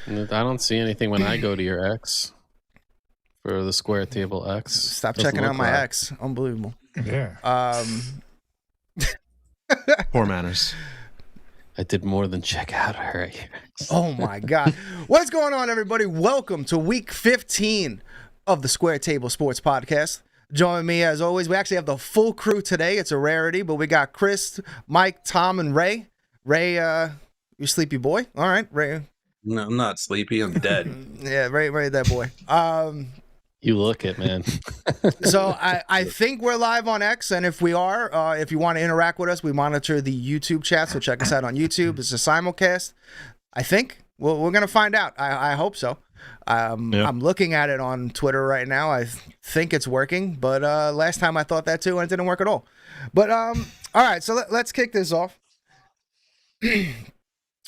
I don't see anything when I go to your X for the Square Table X. Stop Doesn't checking out look my right. ex. Unbelievable. Yeah. Poor manners. I did more than check out her X. Oh my God. What's going on, everybody? Welcome to week 15 of the Square Table Sports Podcast. Join me as always. We actually have the full crew today. It's a rarity, but we got Chris, Mike, Tom, and Ray. Ray, you sleepy boy? All right, Ray. No, I'm not sleepy. I'm dead. Yeah, Ray, that boy. You look it, man. So I think we're live on X, and if we are, if you want to interact with us, we monitor the YouTube chat, so check us out on YouTube. It's a simulcast. I think we're going to find out. I hope so. I'm looking at it on Twitter right now. I think it's working, but last time I thought that too, and it didn't work at all. But all right, so let's kick this off.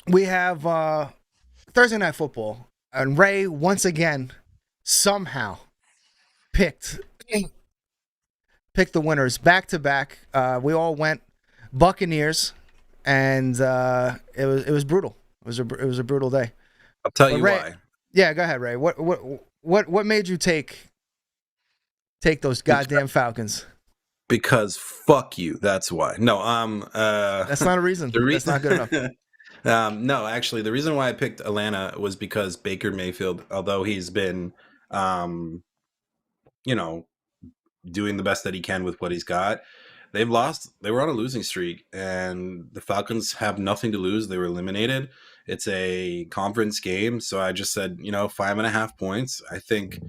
We have Thursday Night Football, and Ray once again somehow picked the winners back to back. We all went Buccaneers, and it was brutal. It was a brutal day. I'll tell you Ray, why. Yeah, go ahead, Ray. What made you take those goddamn Falcons? Because fuck you. That's why. No, That's not a reason. That's not good enough. No, actually, the reason why I picked Atlanta was because Baker Mayfield, although he's been, doing the best that he can with what he's got, they've lost. They were on a losing streak, and the Falcons have nothing to lose. They were eliminated. It's a conference game, so I just said, 5.5 points. I think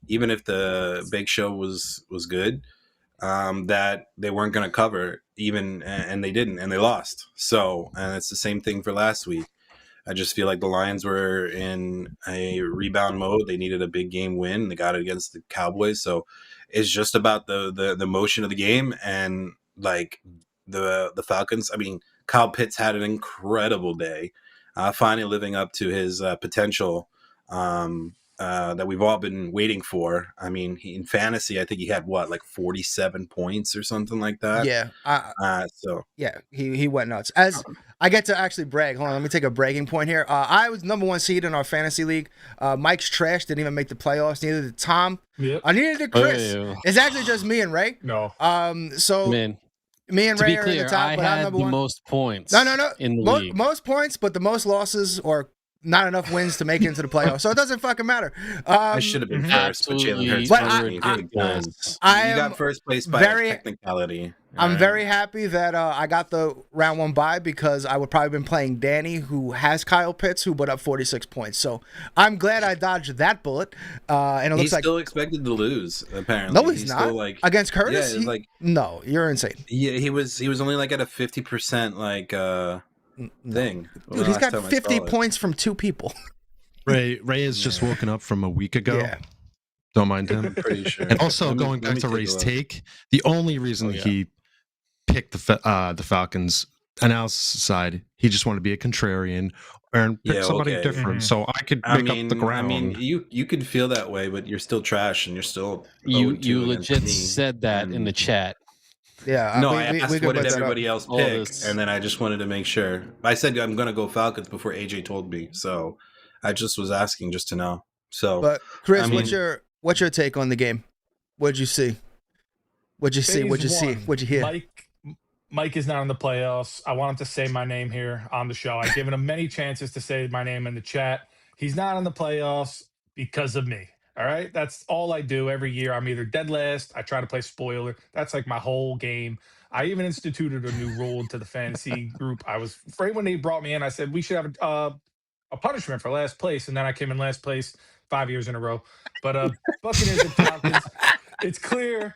even if the Big Show was good, that they weren't going to cover even, and they didn't, and they lost. So, and it's the same thing for last week. I just feel like the Lions were in a rebound mode. They needed a big game win. They got it against the Cowboys. So it's just about the motion of the game, and like the Falcons. I mean, Kyle Pitts had an incredible day, finally living up to his potential that we've all been waiting for. I mean, in fantasy, I think he had 47 points or something like that. Yeah. So yeah, he went nuts. As I get to actually brag. Hold on, let me take a bragging point here. I was number 1 seed in our fantasy league. Mike's trash, didn't even make the playoffs. Neither did Tom. Yep. Neither did Chris. Oh, yeah. It's actually just me and Ray. No. So Man, me and to Ray be are clear, in the top, I but I'm had number the 1. most points. No. In the league. Most points, but the most losses or not enough wins to make it into the playoffs. So it doesn't fucking matter. I should have been first, but Jalen Hurts. But you got first place by technicality. I'm very happy that I got the round 1 bye, because I would probably been playing Danny, who has Kyle Pitts, who put up 46 points. So I'm glad I dodged that bullet. And it looks he's like still expected to lose. Apparently, no, he's not. Still Against Curtis. Yeah, no, you're insane. Yeah, he was only like at a 50% thing. Dude, he's got 50 points from 2 people. Ray has just woken up from a week ago. Yeah. Don't mind him. I'm pretty sure. And also, going back to Ray's take, the only reason he picked the Falcons analysis side, he just wanted to be a contrarian and pick somebody different, so I could make up the ground. I mean, you could feel that way, but you're still trash, and you're still you legit said that in the chat. Yeah. No, I asked what did everybody else pick, and then I just wanted to make sure. I said I'm going to go Falcons before AJ told me, so I just was asking just to know. So, but Chris, what's your take on the game? What'd you see? What'd you see? What'd you hear? Mike is not in the playoffs. I want him to say my name here on the show. I've given him many chances to say my name in the chat. He's not in the playoffs because of me. All right? That's all I do every year. I'm either dead last. I try to play spoiler. That's like my whole game. I even instituted a new rule into the fantasy group. I was afraid when they brought me in. I said we should have a punishment for last place, and then I came in last place 5 years in a row. But Buccaneers and Falcons, it's clear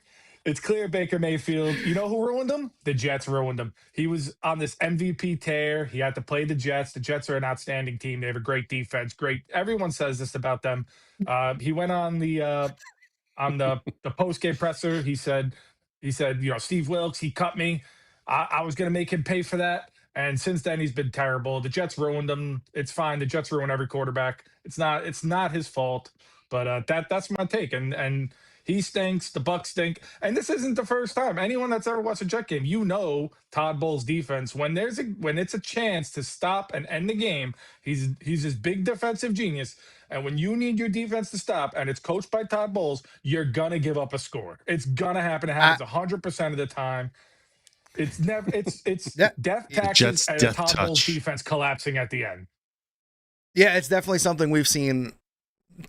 Baker Mayfield. You know who ruined him? The Jets ruined him. He was on this MVP tear. He had to play the Jets. The Jets are an outstanding team. They have a great defense. Great. Everyone says this about them. He went on the post-game presser. He said, Steve Wilkes, he cut me. I was going to make him pay for that. And since then, he's been terrible. The Jets ruined him. It's fine. The Jets ruin every quarterback. It's not his fault. But that's my take. And He stinks. The Bucs stink. And this isn't the first time. Anyone that's ever watched a Jet game, Todd Bowles' defense. When it's a chance to stop and end the game, he's this big defensive genius. And when you need your defense to stop, and it's coached by Todd Bowles, you're gonna give up a score. It's gonna happen. It happens 100% of the time. It's never. It's death taxes and a Todd Bowles defense collapsing at the end. Yeah, it's definitely something we've seen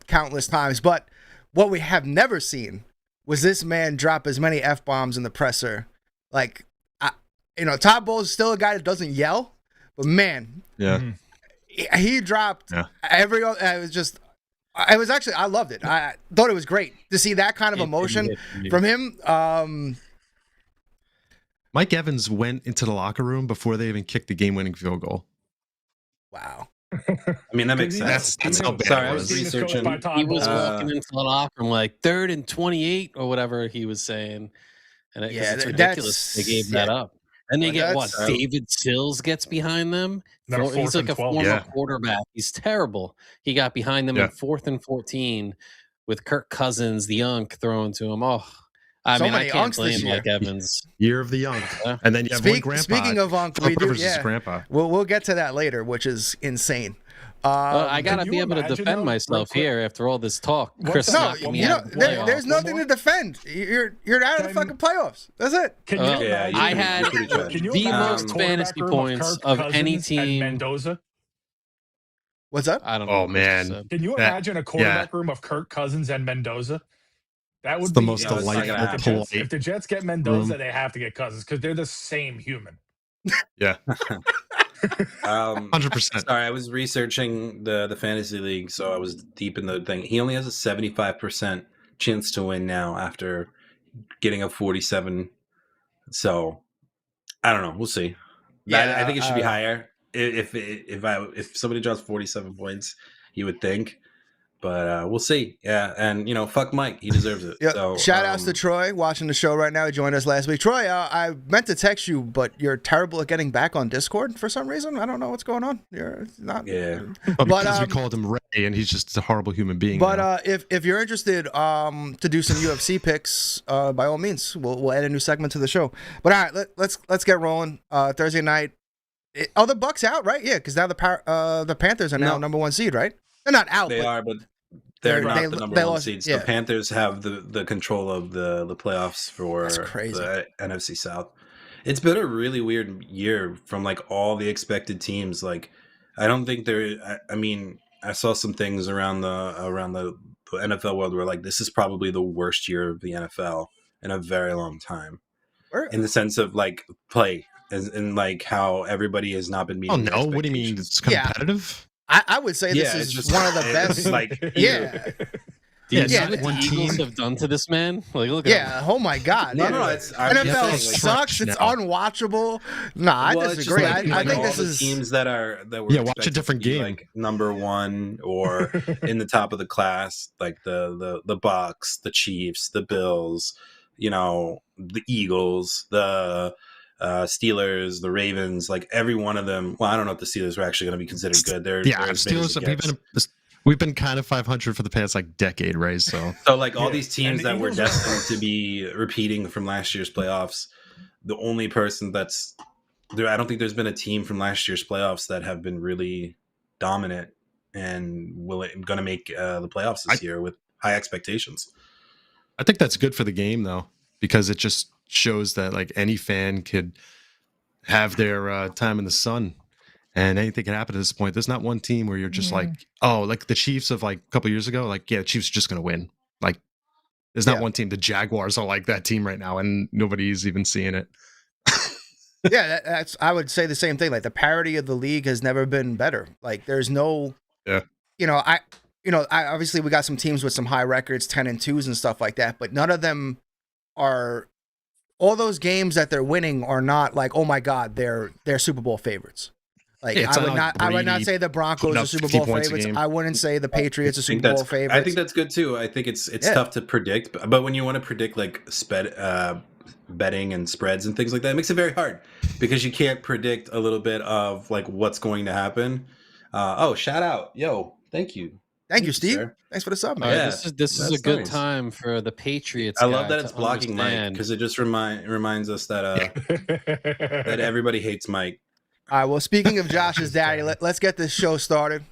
countless times. But what we have never seen was this man drop as many F-bombs in the presser. Like, Todd Bowles is still a guy that doesn't yell, but man, he dropped every. I loved it. I thought it was great to see that kind of emotion from him. Mike Evans went into the locker room before they even kicked the game-winning field goal. Wow. I mean, that makes sense. That's how bad Sorry, it I was researching. He was walking into the locker room like 3rd and 28 or whatever he was saying. And it's ridiculous they gave that up. And they get what? David Sills gets behind them. He's like a former quarterback. He's terrible. He got behind them in 4th and 14 with Kirk Cousins, the Unk, thrown to him. Oh, I can't blame Mike Evans. Year of the young, and then you have one grandpa. Speaking of Unk, grandpa. We'll get to that later, which is insane. I gotta be able to defend myself here after all this talk. Chris, there's nothing to defend. You're out of the fucking playoffs. That's it. I had the most fantasy points of any team. Mendoza. What's up? I don't know. Oh man, can you imagine a quarterback room of Kirk Cousins and Mendoza? That would be the most delightful. If the Jets get Mendoza, they have to get Cousins because they're the same human. Yeah. 100%. Sorry, I was researching the fantasy league, so I was deep in the thing. He only has a 75% chance to win now after getting a 47. So I don't know. We'll see. Yeah, I think it should be higher. If somebody draws 47 points, you would think. But we'll see. Yeah, and fuck Mike, he deserves it. So, shout outs to Troy watching the show right now. He joined us last week. Troy, I meant to text you, but you're terrible at getting back on Discord for some reason. I don't know what's going on. You're not. Yeah. Because we called him Ray, and he's just a horrible human being. But if you're interested to do some UFC picks, by all means, we'll add a new segment to the show. But all right, let's get rolling. Thursday night. The Bucks out, right? Yeah, because now the Panthers are now number 1 seed, right? They're not out. They are, but they're not the number 1 seeds. Yeah. The Panthers have the control of the playoffs for the NFC South. It's been a really weird year from like all the expected teams. Like, I don't think I saw some things around the NFL world where like this is probably the worst year of the NFL in a very long time. In the sense of like play and like how everybody has not been meeting. Oh no! What do you mean? It's competitive. I would say this is just one of the best. Like, what the Eagles have done to this man? Like, look at him. Oh my God! No, it's NFL sucks. It's unwatchable. I disagree. I think this is teams that were watch a different game, like number 1 or in the top of the class, like the Bucs, the Chiefs, the Bills, the Eagles, the Steelers, the Ravens, like every one of them. Well, I don't know if the Steelers are actually going to be considered good. Steelers. We've been kind of 500 for the past like decade, right? So like all these teams that were destined to be repeating from last year's playoffs, the only person that's there, I don't think there's been a team from last year's playoffs that have been really dominant and going to make the playoffs this year with high expectations. I think that's good for the game though, because it just shows that like any fan could have their time in the sun and anything can happen at this point. There's not one team where you're just like the Chiefs of like a couple years ago, like, the Chiefs are just going to win. Like there's not one team. The Jaguars are like that team right now and nobody's even seeing it. I would say the same thing. Like the parity of the league has never been better. Like there's no, obviously we got some teams with some high records, 10-2s and stuff like that, but none of them are. All those games that they're winning are not like, oh my God, they're Super Bowl favorites. Like I would not say the Broncos are Super Bowl favorites. I wouldn't say the Patriots are Super Bowl favorites. I think that's good too. I think it's tough to predict, but when you want to predict like betting and spreads and things like that, it makes it very hard because you can't predict a little bit of like what's going to happen. Shout out, thank you. Thank you, Steve. Sir. Thanks for the sub, man. Yeah, this is a good time for the Patriots. I love that it's blocking Mike because it just reminds us that that everybody hates Mike. All right. Well, speaking of Josh's daddy, let's get this show started.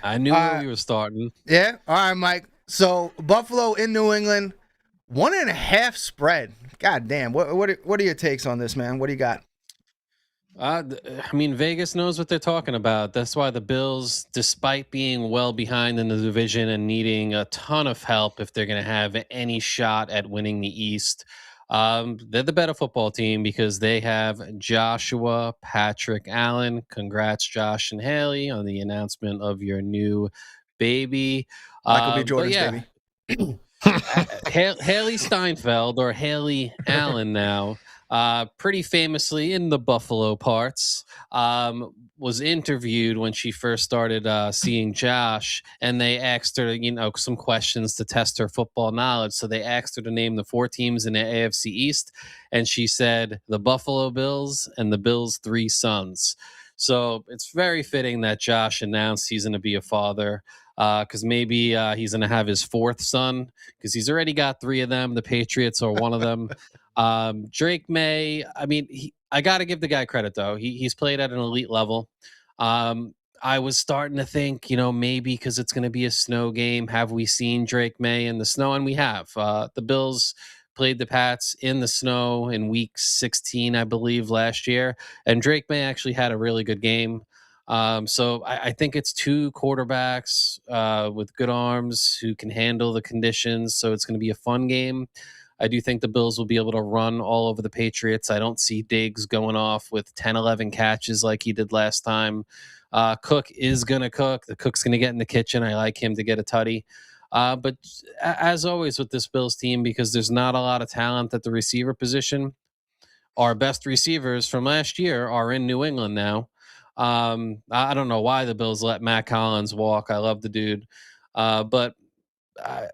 I knew where we were starting. Yeah. All right, Mike. So Buffalo in New England, 1.5 spread. God damn. What are your takes on this, man? What do you got? I mean, Vegas knows what they're talking about. That's why the Bills, despite being well behind in the division and needing a ton of help if they're going to have any shot at winning the East, they're the better football team because they have Joshua Patrick Allen. Congrats, Josh and Haley, on the announcement of your new baby. Michael B. Jordan's baby. Haley Steinfeld, or Haley Allen now, pretty famously in the Buffalo parts, was interviewed when she first started seeing Josh, and they asked her, some questions to test her football knowledge. So they asked her to name the 4 teams in the AFC East, and she said the Buffalo Bills and the Bills' 3 sons. So it's very fitting that Josh announced he's going to be a father, because maybe he's going to have his 4th son, because he's already got 3 of them. The Patriots are one of them. Drake May, I mean, I got to give the guy credit, though. He's played at an elite level. I was starting to think, maybe because it's going to be a snow game, have we seen Drake May in the snow? And we have. The Bills played the Pats in the snow in week 16, I believe, last year. And Drake May actually had a really good game. So I think it's 2 quarterbacks with good arms who can handle the conditions. So it's going to be a fun game. I do think the Bills will be able to run all over the Patriots. I don't see Diggs going off with 10, 11 catches like he did last time. Cook is going to cook. The Cook's going to get in the kitchen. I like him to get a tutty. But as always with this Bills team, because there's not a lot of talent at the receiver position, our best receivers from last year are in New England now. I don't know why the Bills let Matt Collins walk. I love the dude. But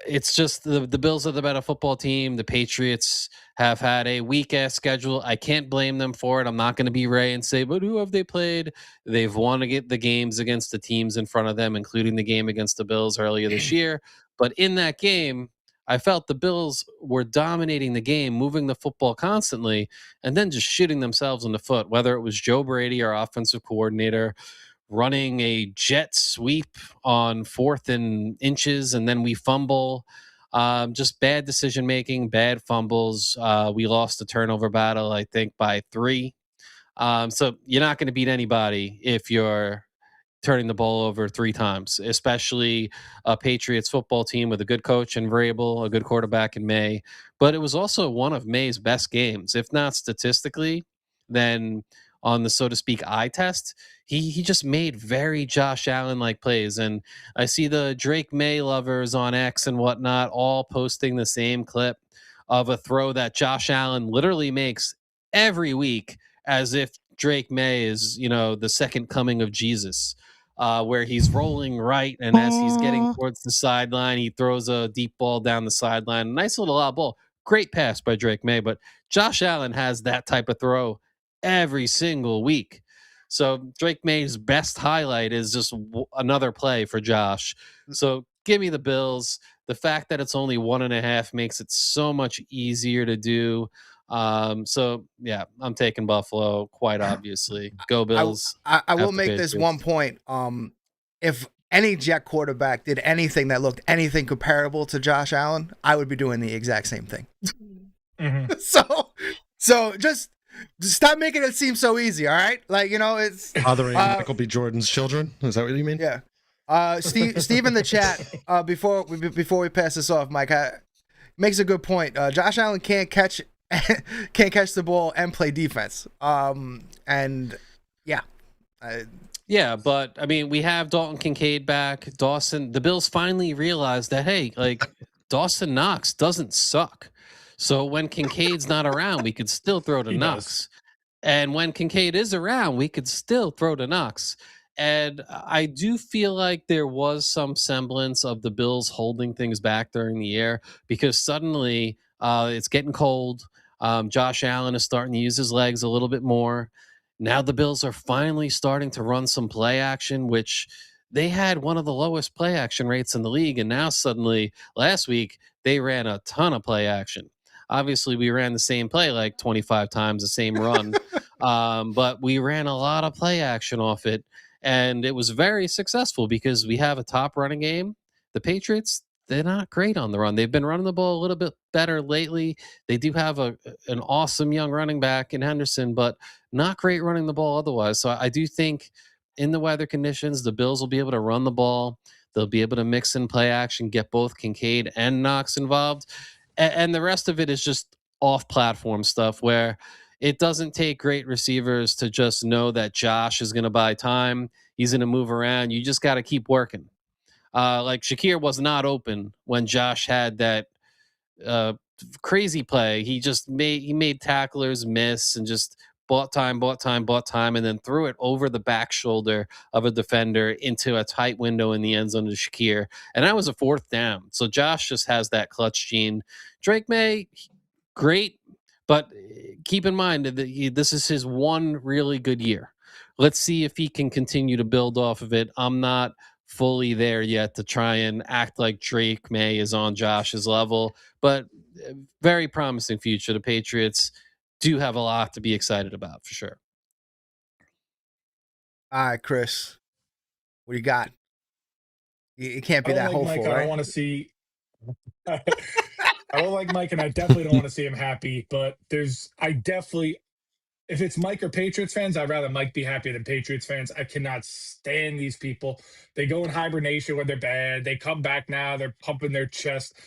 it's just the Bills are the better football team. The Patriots have had a weak-ass schedule. I can't blame them for it. I'm not going to be Ray and say, but who have they played? They've won to get the games against the teams in front of them, including the game against the Bills earlier this year. But in that game, I felt the Bills were dominating the game, moving the football constantly, and then just shooting themselves in the foot, whether it was Joe Brady, our offensive coordinator, running a jet sweep on 4th and inches, and then we fumble. Just bad decision making, bad fumbles. We lost the turnover battle, I think, by 3. So you're not going to beat anybody if you're turning the ball over 3 times, especially a Patriots football team with a good coach in Vrabel, a good quarterback in May. But it was also one of May's best games, if not statistically, then on the, so to speak, eye test. He just made very Josh Allen-like plays. And I see the Drake May lovers on X and whatnot all posting the same clip of a throw that Josh Allen literally makes every week as if Drake May is, the second coming of Jesus, where he's rolling right, and as he's getting towards the sideline, he throws a deep ball down the sideline. Nice little out ball. Great pass by Drake May, but Josh Allen has that type of throw every single week. So Drake May's best highlight is just another play for Josh. So give me the Bills. The fact that it's only 1.5 makes it so much easier to do. So yeah, I'm taking Buffalo quite obviously. Go Bills. I will make this one point. If any Jet quarterback did anything that looked anything comparable to Josh Allen, I would be doing the exact same thing. Mm-hmm. So just stop making it seem so easy, all right? It's othering Michael B. Jordan's children. Is that what you mean? Yeah. Steve in the chat, before we pass this off, Mike, makes a good point. Josh Allen can't catch the ball and play defense. Yeah, but I mean, we have Dalton Kincaid back. The Bills finally realized that, hey, Dawson Knox doesn't suck. So when Kincaid's not around, we could still throw to Knox. And when Kincaid is around, we could still throw to Knox. And I do feel like there was some semblance of the Bills holding things back during the year, because suddenly it's getting cold. Josh Allen is starting to use his legs a little bit more. Now the Bills are finally starting to run some play action, which they had one of the lowest play action rates in the league, and now suddenly last week they ran a ton of play action. Obviously, we ran the same play like 25 times, the same run, but we ran a lot of play action off it, and it was very successful because we have a top running game. The Patriots, they're not great on the run. They've been running the ball a little bit better lately. They do have an awesome young running back in Henderson, but not great running the ball otherwise. So I do think in the weather conditions, the Bills will be able to run the ball. They'll be able to mix in play action, get both Kincaid and Knox involved. And the rest of it is just off-platform stuff where it doesn't take great receivers to just know that Josh is going to buy time. He's going to move around. You just got to keep working. Like Shakir was not open when Josh had that crazy play. He made tacklers miss and just bought time, and then threw it over the back shoulder of a defender into a tight window in the end zone to Shakir. And that was a 4th down. So Josh just has that clutch gene. Drake May, great, but keep in mind that this is his one really good year. Let's see if he can continue to build off of it. I'm not fully there yet to try and act like Drake May is on Josh's level, but very promising future. The Patriots do have a lot to be excited about for sure. All right, Chris, what do you got? It can't be that hopeful, Mike, right? I don't want to see. I don't like Mike, and I definitely don't want to see him happy. But if it's Mike or Patriots fans, I'd rather Mike be happy than Patriots fans. I cannot stand these people. They go in hibernation when they're bad. They come back now. They're pumping their chest.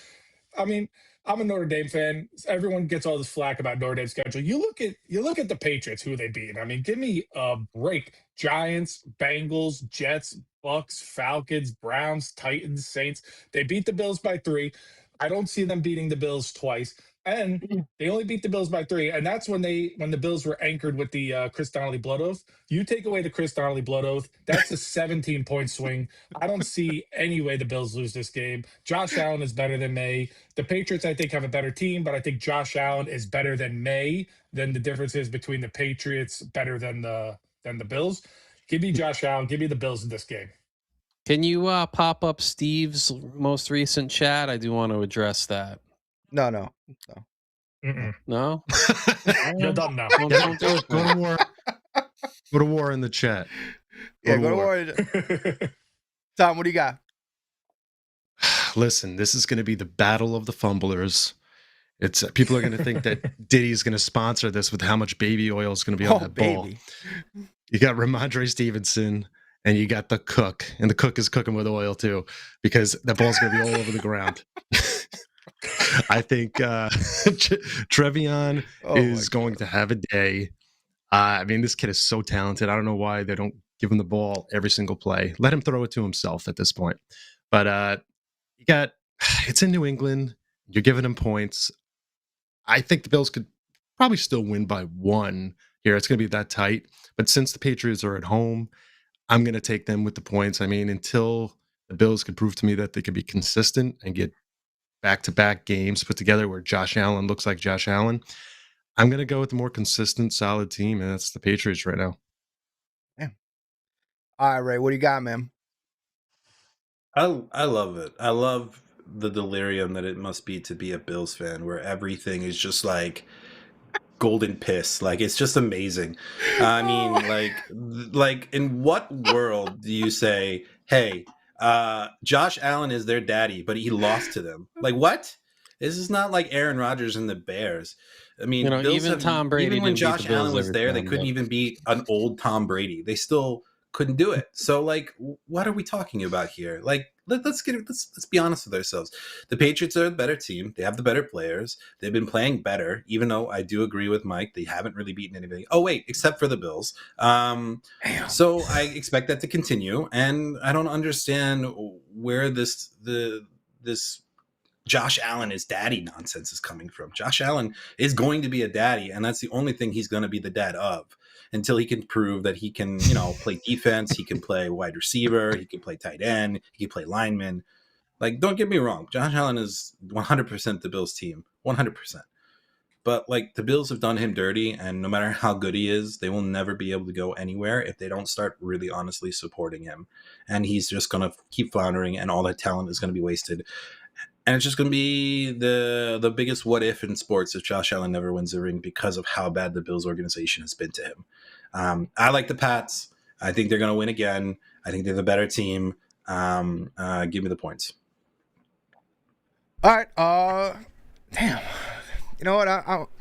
I mean, I'm a Notre Dame fan. Everyone gets all this flack about Notre Dame's schedule. You look at the Patriots, who they beat. I mean, give me a break. Giants, Bengals, Jets, Bucks, Falcons, Browns, Titans, Saints. They beat the Bills by 3. I don't see them beating the Bills twice. And they only beat the Bills by 3. And that's when the Bills were anchored with the Chris Donnelly blood oath. You take away the Chris Donnelly blood oath, that's a 17-point swing. I don't see any way the Bills lose this game. Josh Allen is better than May. The Patriots, I think, have a better team, but I think Josh Allen is better than May. Then the difference is between the Patriots better than the Bills. Give me Josh Allen. Give me the Bills in this game. Can you pop up Steve's most recent chat? I do want to address that. No. No? You're done now. Go to war. Go to war in the chat. Go to war. Tom, what do you got? Listen, this is going to be the battle of the fumblers. It's people are going to think that Diddy's going to sponsor this with how much baby oil is going to be on that ball. You got Ramondre Stevenson and you got the cook, and the cook is cooking with oil too, because that ball's going to be all over the ground. I think Trevion is going to have a day. I mean, this kid is so talented. I don't know why they don't give him the ball every single play. Let him throw it to himself at this point. But it's in New England. You're giving him points. I think the Bills could probably still win by 1 here. It's going to be that tight. But since the Patriots are at home, I'm going to take them with the points. I mean, until the Bills can prove to me that they can be consistent and get back-to-back games put together where Josh Allen looks like Josh Allen, I'm going to go with the more consistent, solid team, and that's the Patriots right now. Yeah. All right, Ray, what do you got, man? I love it. I love the delirium that it must be to be a Bills fan, where everything is just like golden piss. Like, it's just amazing. I mean, like in what world do you say, hey, Josh Allen is their daddy, but he lost to them? Like, what? This is not like Aaron Rodgers and the Bears. I mean, Tom Brady, even when Josh Allen was there, they couldn't even beat an old Tom Brady. They still couldn't do it. So, like, what are we talking about here? Like, let's be honest with ourselves. The Patriots are the better team. They have the better players. They've been playing better, even though I do agree with Mike. They haven't really beaten anybody. Oh, wait, except for the Bills. So I expect that to continue. And I don't understand where this Josh Allen is daddy nonsense is coming from. Josh Allen is going to be a daddy, and that's the only thing he's going to be the dad of until he can prove that he can, play defense. He can play wide receiver. He can play tight end. He can play lineman. Like, don't get me wrong. Josh Allen is 100% the Bills team. 100%. But like the Bills have done him dirty, and no matter how good he is, they will never be able to go anywhere if they don't start really honestly supporting him. And he's just going to keep floundering, and all that talent is going to be wasted. And it's just going to be the biggest what if in sports if Josh Allen never wins the ring because of how bad the Bills organization has been to him. I like the Pats. I think they're going to win again. I think they're the better team. Give me the points. All right. Damn. You know what?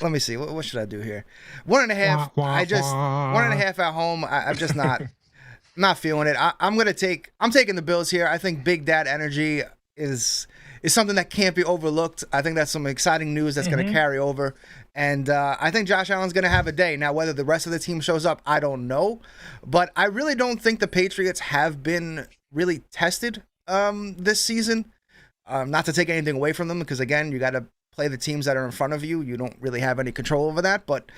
Let me see. What should I do here? 1.5. 1.5 at home. I'm just not feeling it. I'm taking the Bills here. I think Big Dad energy is something that can't be overlooked. I think that's some exciting news that's going to carry over. And I think Josh Allen's going to have a day. Now, whether the rest of the team shows up, I don't know. But I really don't think the Patriots have been really tested this season. Not to take anything away from them, because, again, you got to play the teams that are in front of you. You don't really have any control over that. But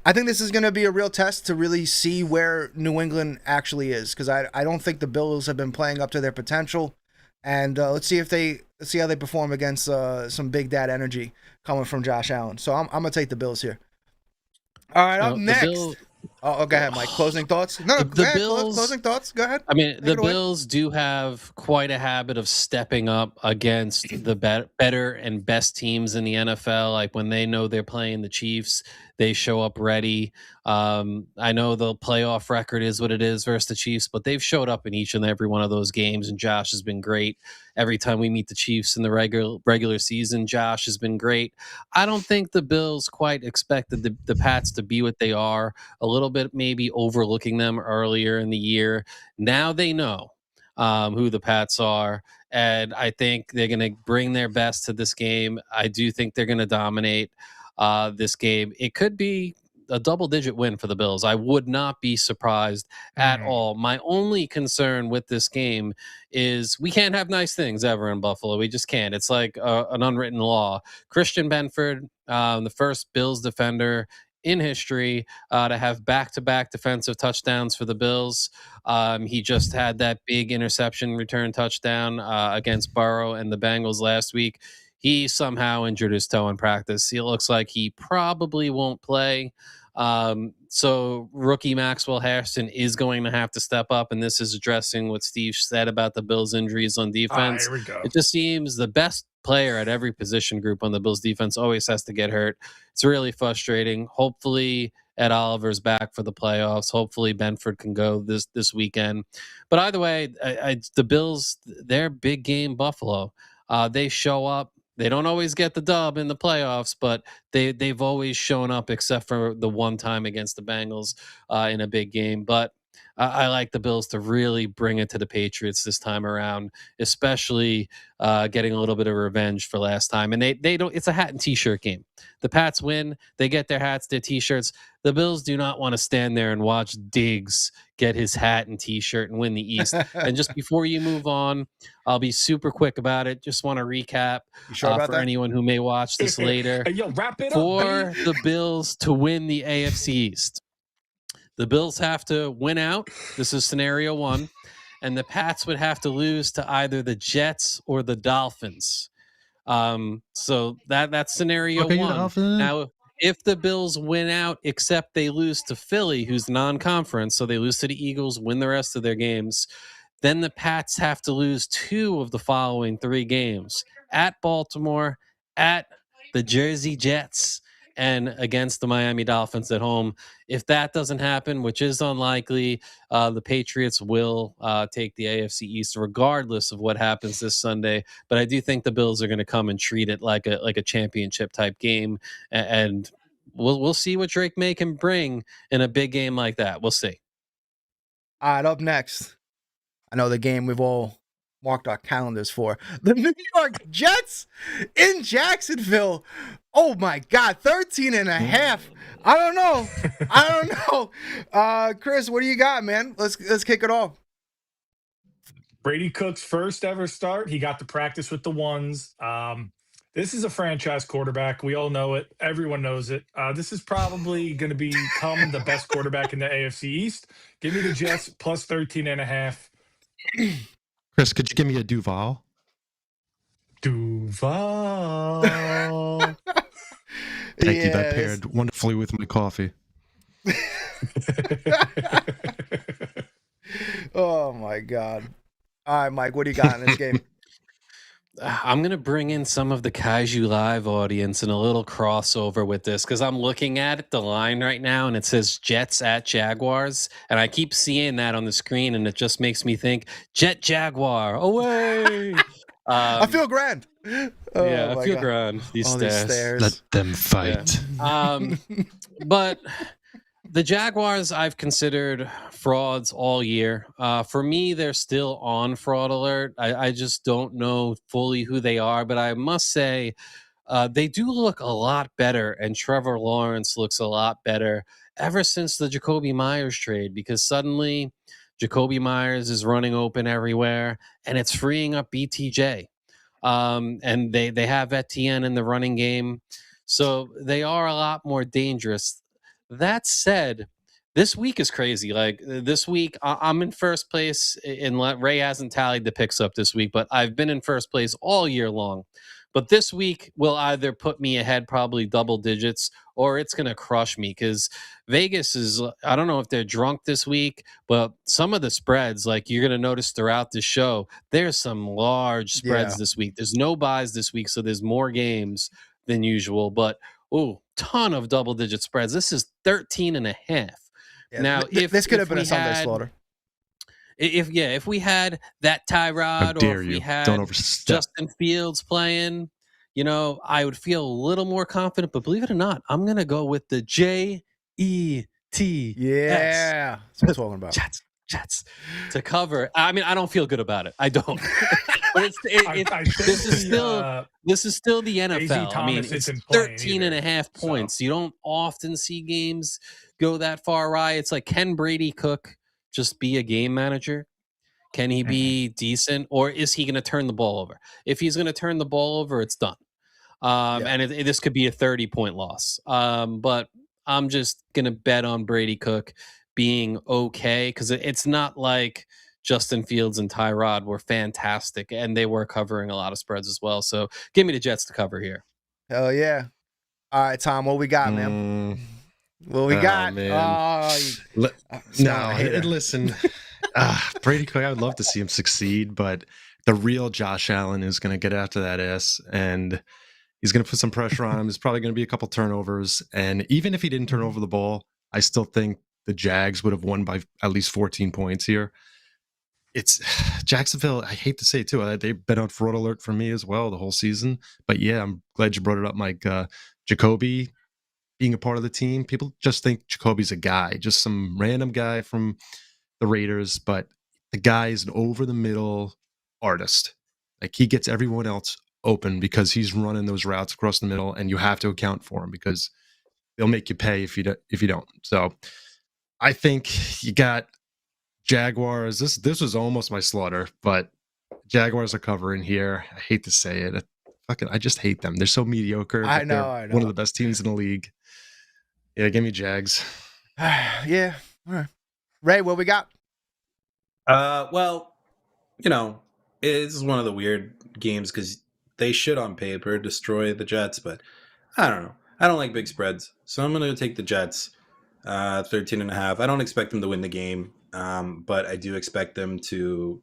I think this is going to be a real test to really see where New England actually is, because I don't think the Bills have been playing up to their potential. And let's see how they perform against some Big Dad energy coming from Josh Allen. So I'm going to take the Bills here. All right, up next. Go ahead, Mike. Closing thoughts? No, go ahead. Closing thoughts. Go ahead. I mean, the Bills do have quite a habit of stepping up against the better and best teams in the NFL. Like when they know they're playing the Chiefs, they show up ready. I know the playoff record is what it is versus the Chiefs, but they've showed up in each and every one of those games, and Josh has been great. Every time we meet the Chiefs in the regular season, Josh has been great. I don't think the Bills quite expected the Pats to be what they are, a little bit maybe overlooking them earlier in the year. Now they know who the Pats are, and I think they're going to bring their best to this game. I do think they're going to dominate this game. It could be a double-digit win for the Bills. I would not be surprised at all. My only concern with this game is we can't have nice things ever in Buffalo. We just can't. It's like an unwritten law. Christian Benford, the first Bills defender in history to have back-to-back defensive touchdowns for the Bills. He just had that big interception return touchdown against Burrow and the Bengals last week. He somehow injured his toe in practice. He looks like he probably won't play. So rookie Maxwell Hairston is going to have to step up, and this is addressing what Steve said about the Bills' injuries on defense. Here we go. It just seems the best player at every position group on the Bills' defense always has to get hurt. It's really frustrating. Hopefully Ed Oliver's back for the playoffs. Hopefully Benford can go this weekend. But either way, the Bills, they're big game Buffalo. They show up. They don't always get the dub in the playoffs, but they've always shown up, except for the one time against the Bengals in a big game. But I like the Bills to really bring it to the Patriots this time around, especially getting a little bit of revenge for last time. And they don't. It's a hat and T-shirt game. The Pats win. They get their hats, their T-shirts. The Bills do not want to stand there and watch Diggs get his hat and T-shirt and win the East. And just before you move on, I'll be super quick about it. Just want to recap for anyone who may watch this later. Hey, yo, wrap it for up, the Bills to win the AFC East. The Bills have to win out. This is scenario one. And the Pats would have to lose to either the Jets or the Dolphins. So that's scenario one. Now, if the Bills win out, except they lose to Philly, who's non-conference, so they lose to the Eagles, win the rest of their games, then the Pats have to lose 2 of the following 3 games. At Baltimore, at the Jersey Jets, and against the Miami Dolphins at home. If that doesn't happen, which is unlikely, the Patriots will take the AFC East regardless of what happens this Sunday. But I do think the Bills are going to come and treat it like a championship type game, and we'll see what Drake May can bring in a big game like that. We'll see. All right, up next, I know the game we've all marked our calendars for. The New York Jets in Jacksonville. Oh my God, 13.5. I don't know. Chris, what do you got, man? Let's kick it off. Brady Cook's first ever start. He got to practice with the ones. This is a franchise quarterback. We all know it. Everyone knows it. This is probably going to become the best quarterback in the AFC East. Give me the Jets plus 13.5. Chris, could you give me a Duval? Thank you. That paired wonderfully with my coffee. Oh my God. All right, Mike, what do you got in this game? I'm going to bring in some of the Kaiju Live audience and a little crossover with this because I'm looking at it, the line right now, and it says Jets at Jaguars. And I keep seeing that on the screen, and it just makes me think, Jet Jaguar, away! I feel grand. Oh, yeah, I feel grand. These stairs. Let them fight. Yeah. But the Jaguars I've considered frauds all year. For me, they're still on fraud alert. I just don't know fully who they are, but I must say they do look a lot better, and Trevor Lawrence looks a lot better ever since the Jacoby Myers trade, because suddenly Jacoby Myers is running open everywhere, and it's freeing up BTJ. And they have Etienne in the running game, so they are a lot more dangerous. That said, this week is crazy. Like this week, I'm in first place. Ray hasn't tallied the picks up this week, but I've been in first place all year long. But this week will either put me ahead probably double digits, or it's going to crush me because Vegas is, I don't know if they're drunk this week, but some of the spreads, like you're going to notice throughout the show, there's some large spreads this week. There's no buys this week, so there's more games than usual, but ton of double-digit spreads. This is 13.5. Yeah, now, this could have been a Sunday slaughter. If we had that Tyrod, or if we had Justin Fields playing, I would feel a little more confident. But believe it or not, I'm gonna go with the JET. Yeah, that's what I'm talking about. Jets to cover. I mean, I don't feel good about it. I don't. But this is still the NFL. I mean, it's 13.5 points. So. You don't often see games go that far right. It's like, can Brady Cook just be a game manager? Can he be decent, or is he going to turn the ball over? If he's going to turn the ball over, it's done. And this could be a 30-point loss. But I'm just going to bet on Brady Cook being okay, because it's not like Justin Fields and Tyrod were fantastic, and they were covering a lot of spreads as well. So give me the Jets to cover here. Hell yeah. All right, Tom, what we got, man? What we got? Listen, Brady Cook, I would love to see him succeed, but the real Josh Allen is going to get after that ass, and he's going to put some pressure on him. There's probably going to be a couple turnovers, and even if he didn't turn over the ball, I still think the Jags would have won by at least 14 points here. It's Jacksonville. I hate to say it too. They've been on fraud alert for me as well the whole season. But yeah, I'm glad you brought it up, Mike. Jacoby being a part of the team. People just think Jacoby's a guy, just some random guy from the Raiders. But the guy is an over the middle artist. Like, he gets everyone else open because he's running those routes across the middle, and you have to account for him because they'll make you pay if you don't. So I think you got Jaguars. This was almost my slaughter, but Jaguars are covering here. I hate to say it. I just hate them. They're so mediocre. I know. One of the best teams in the league. Yeah, give me Jags. Yeah. All right. Ray, what we got? Well, it's one of the weird games because they should on paper destroy the Jets, but I don't know. I don't like big spreads, so I'm going to take the Jets. 13.5. I don't expect them to win the game, but I do expect them to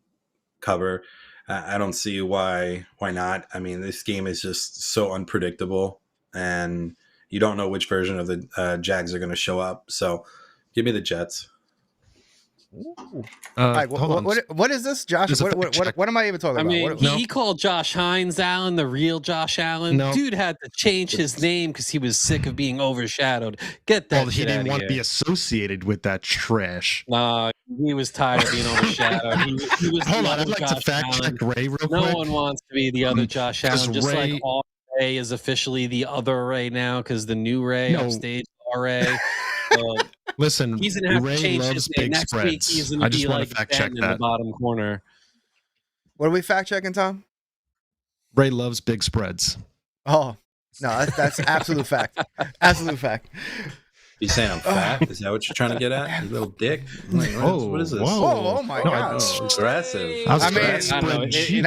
cover. I don't see why not. I mean, this game is just so unpredictable, and you don't know which version of the Jags are going to show up. So give me the Jets. Right, what is this, Josh? What am I even talking about? He called Josh Hines Allen the real Josh Allen. No. Dude had to change his name because he was sick of being overshadowed. Get that. He didn't want to be associated with that trash. Nah, he was tired of being overshadowed. He was Hold on, I'd like to fact check Ray real quick. No one wants to be the other Josh Allen, just like all Ray is officially the other Ray now because the new Ray upstage RA. Listen, he's gonna have Ray to change loves his name. big Next spreads. week he's gonna be like fact check in the bottom corner. What are we fact checking, Tom? Ray loves big spreads. Oh no, that's absolute fact. Absolute fact. You saying I'm fat? Is that what you're trying to get at? You little dick. Like, what is this? Oh my God! Aggressive. I mean,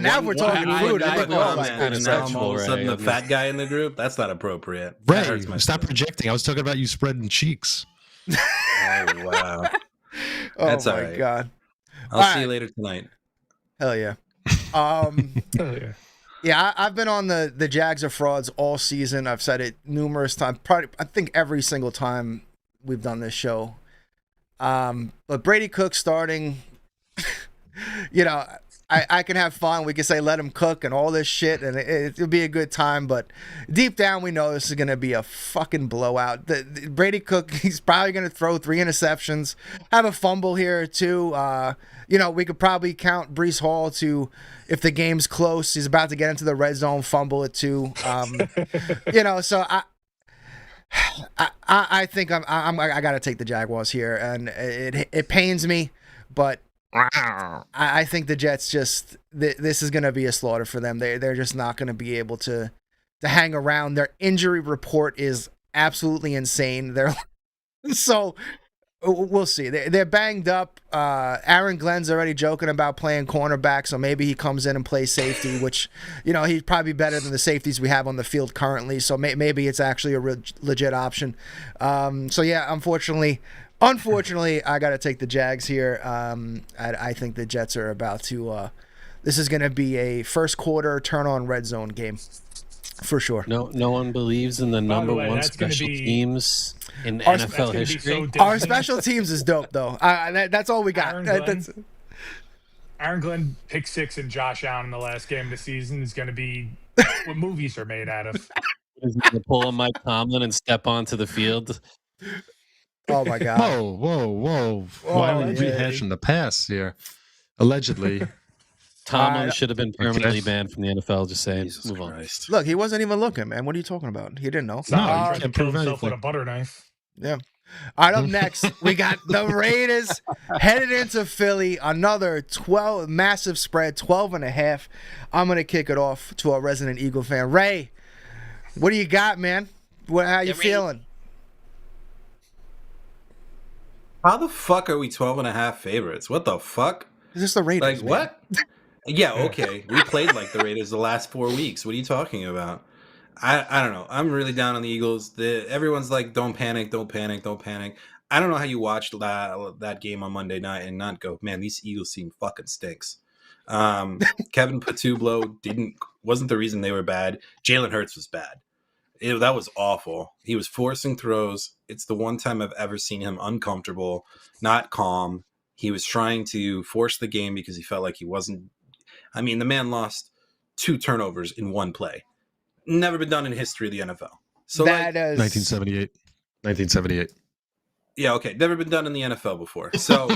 now we're talking food. I think we're all kind of sexual. All of a sudden, the fat guy in the group. That's not appropriate. Right. Stop projecting. I was talking about you spreading cheeks. Oh wow. That's all right. God. I'll see you later tonight. Hell yeah. Yeah, I've been on the Jags are frauds all season. I've said it numerous times. Probably, I think every single time we've done this show. But Brady Cook starting, I can have fun. We can say let him cook and all this shit, and it'll be a good time. But deep down, we know this is going to be a fucking blowout. The Brady Cook, he's probably going to throw 3 interceptions, have a fumble here or 2. We could probably count Breece Hall to, if the game's close, he's about to get into the red zone, fumble it too. So I think I got to take the Jaguars here, and it pains me, but I think the Jets this is going to be a slaughter for them. They're just not going to be able to hang around. Their injury report is absolutely insane. So we'll see. They're banged up. Aaron Glenn's already joking about playing cornerback, so maybe he comes in and plays safety, which, he's probably better than the safeties we have on the field currently, so maybe it's actually a legit option. Unfortunately, I got to take the Jags here. I think the Jets are about to this is going to be a first quarter turn on red zone game for sure. No one believes in the number one special teams in NFL history. Our special teams is dope, though. That's all we got. Aaron Glenn pick 6 and Josh Allen in the last game of the season is going to be what movies are made out of. He's going to pull a Mike Tomlin and step onto the field. Oh my God! Whoa! Why are we rehashing the past here? Allegedly, Tomlin should have been permanently banned from the NFL. Just saying. Jesus Move on. Christ. Look, he wasn't even looking, man. What are you talking about? He didn't know. He tried to kill himself with a butter knife. Yeah. All right, up next, we got the Raiders headed into Philly. Another 12 massive spread, 12.5. I'm gonna kick it off to our resident Eagle fan, Ray. What do you got, man? How you feeling? How the fuck are we 12.5 favorites? What the fuck? Is this the Raiders? Like, what? Yeah, okay. We played like the Raiders the last 4 weeks. What are you talking about? I don't know. I'm really down on the Eagles. Everyone's like, don't panic, don't panic, don't panic. I don't know how you watched that game on Monday night and not go, man, these Eagles team fucking stinks. Kevin Patublo wasn't the reason they were bad. Jalen Hurts was bad. That was awful. He was forcing throws. It's the one time I've ever seen him uncomfortable, not calm. He was trying to force the game because he felt like he wasn't. I mean, the man lost 2 turnovers in one play. Never been done in history of the NFL. So that is 1978. Yeah, okay. Never been done in the NFL before. So,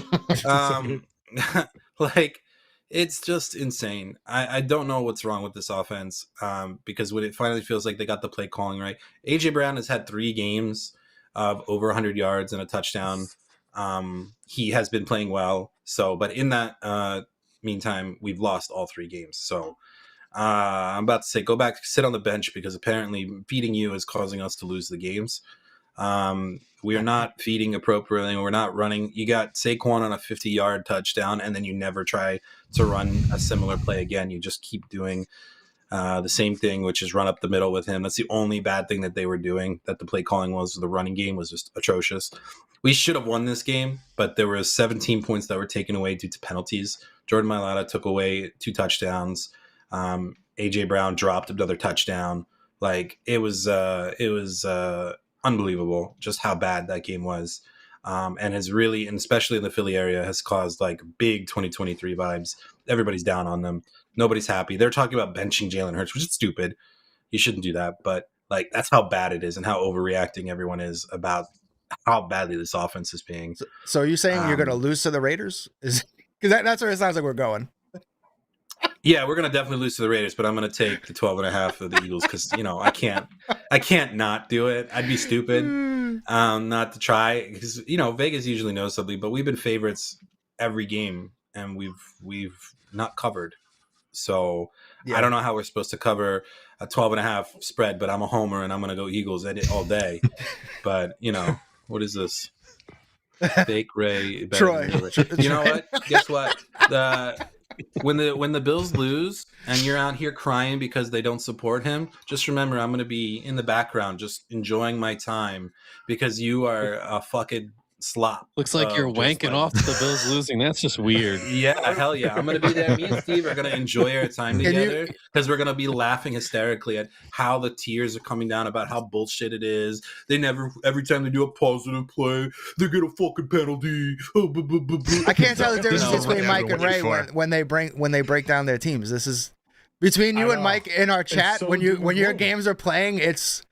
it's just insane. I don't know what's wrong with this offense because when it finally feels like they got the play calling right. A.J. Brown has had 3 games of over 100 yards and a touchdown. He has been playing well. But in that meantime, we've lost all 3 games. So I'm about to say, go back, sit on the bench because apparently feeding you is causing us to lose the games. We are not feeding appropriately. We're not running. You got Saquon on a 50-yard touchdown, and then you never try to run a similar play again. You just keep doing the same thing, which is run up the middle with him. That's the only bad thing that they were doing, that the play calling was. The running game was just atrocious. We should have won this game, but there were 17 points that were taken away due to penalties. Jordan Mailata took away 2 touchdowns. A.J. Brown dropped another touchdown. It was unbelievable just how bad that game was, and has really, and especially in the Philly area, has caused big 2023 vibes. Everybody's down on them. Nobody's happy. They're talking about benching Jalen Hurts, which is stupid. You shouldn't do that, but that's how bad it is and how overreacting everyone is about how badly this offense is being. So are you saying you're going to lose to the Raiders? Because that's where it sounds like we're going. Yeah, we're going to definitely lose to the Raiders, but I'm going to take the 12.5 of the Eagles because, I can't not do it. I'd be stupid not to try because, Vegas usually knows something, but we've been favorites every game and we've not covered. So I don't know how we're supposed to cover a 12.5 spread, but I'm a homer and I'm going to go Eagles all day. But, what is this? Fake Ray. Troy. You know what? Guess what? When the Bills lose and you're out here crying because they don't support him, just remember I'm going to be in the background just enjoying my time because you are a fucking slop. Looks like you're wanking off the Bills losing. That's just weird. Yeah, hell yeah. I'm going to be there. Me and Steve are going to enjoy our time together because we're going to be laughing hysterically at how the tears are coming down about how bullshit it is. Every time they do a positive play, they get a fucking penalty. I can't tell the difference between Mike and Ray when they break down their teams. This is between you and Mike in our chat. So when your games are playing, it's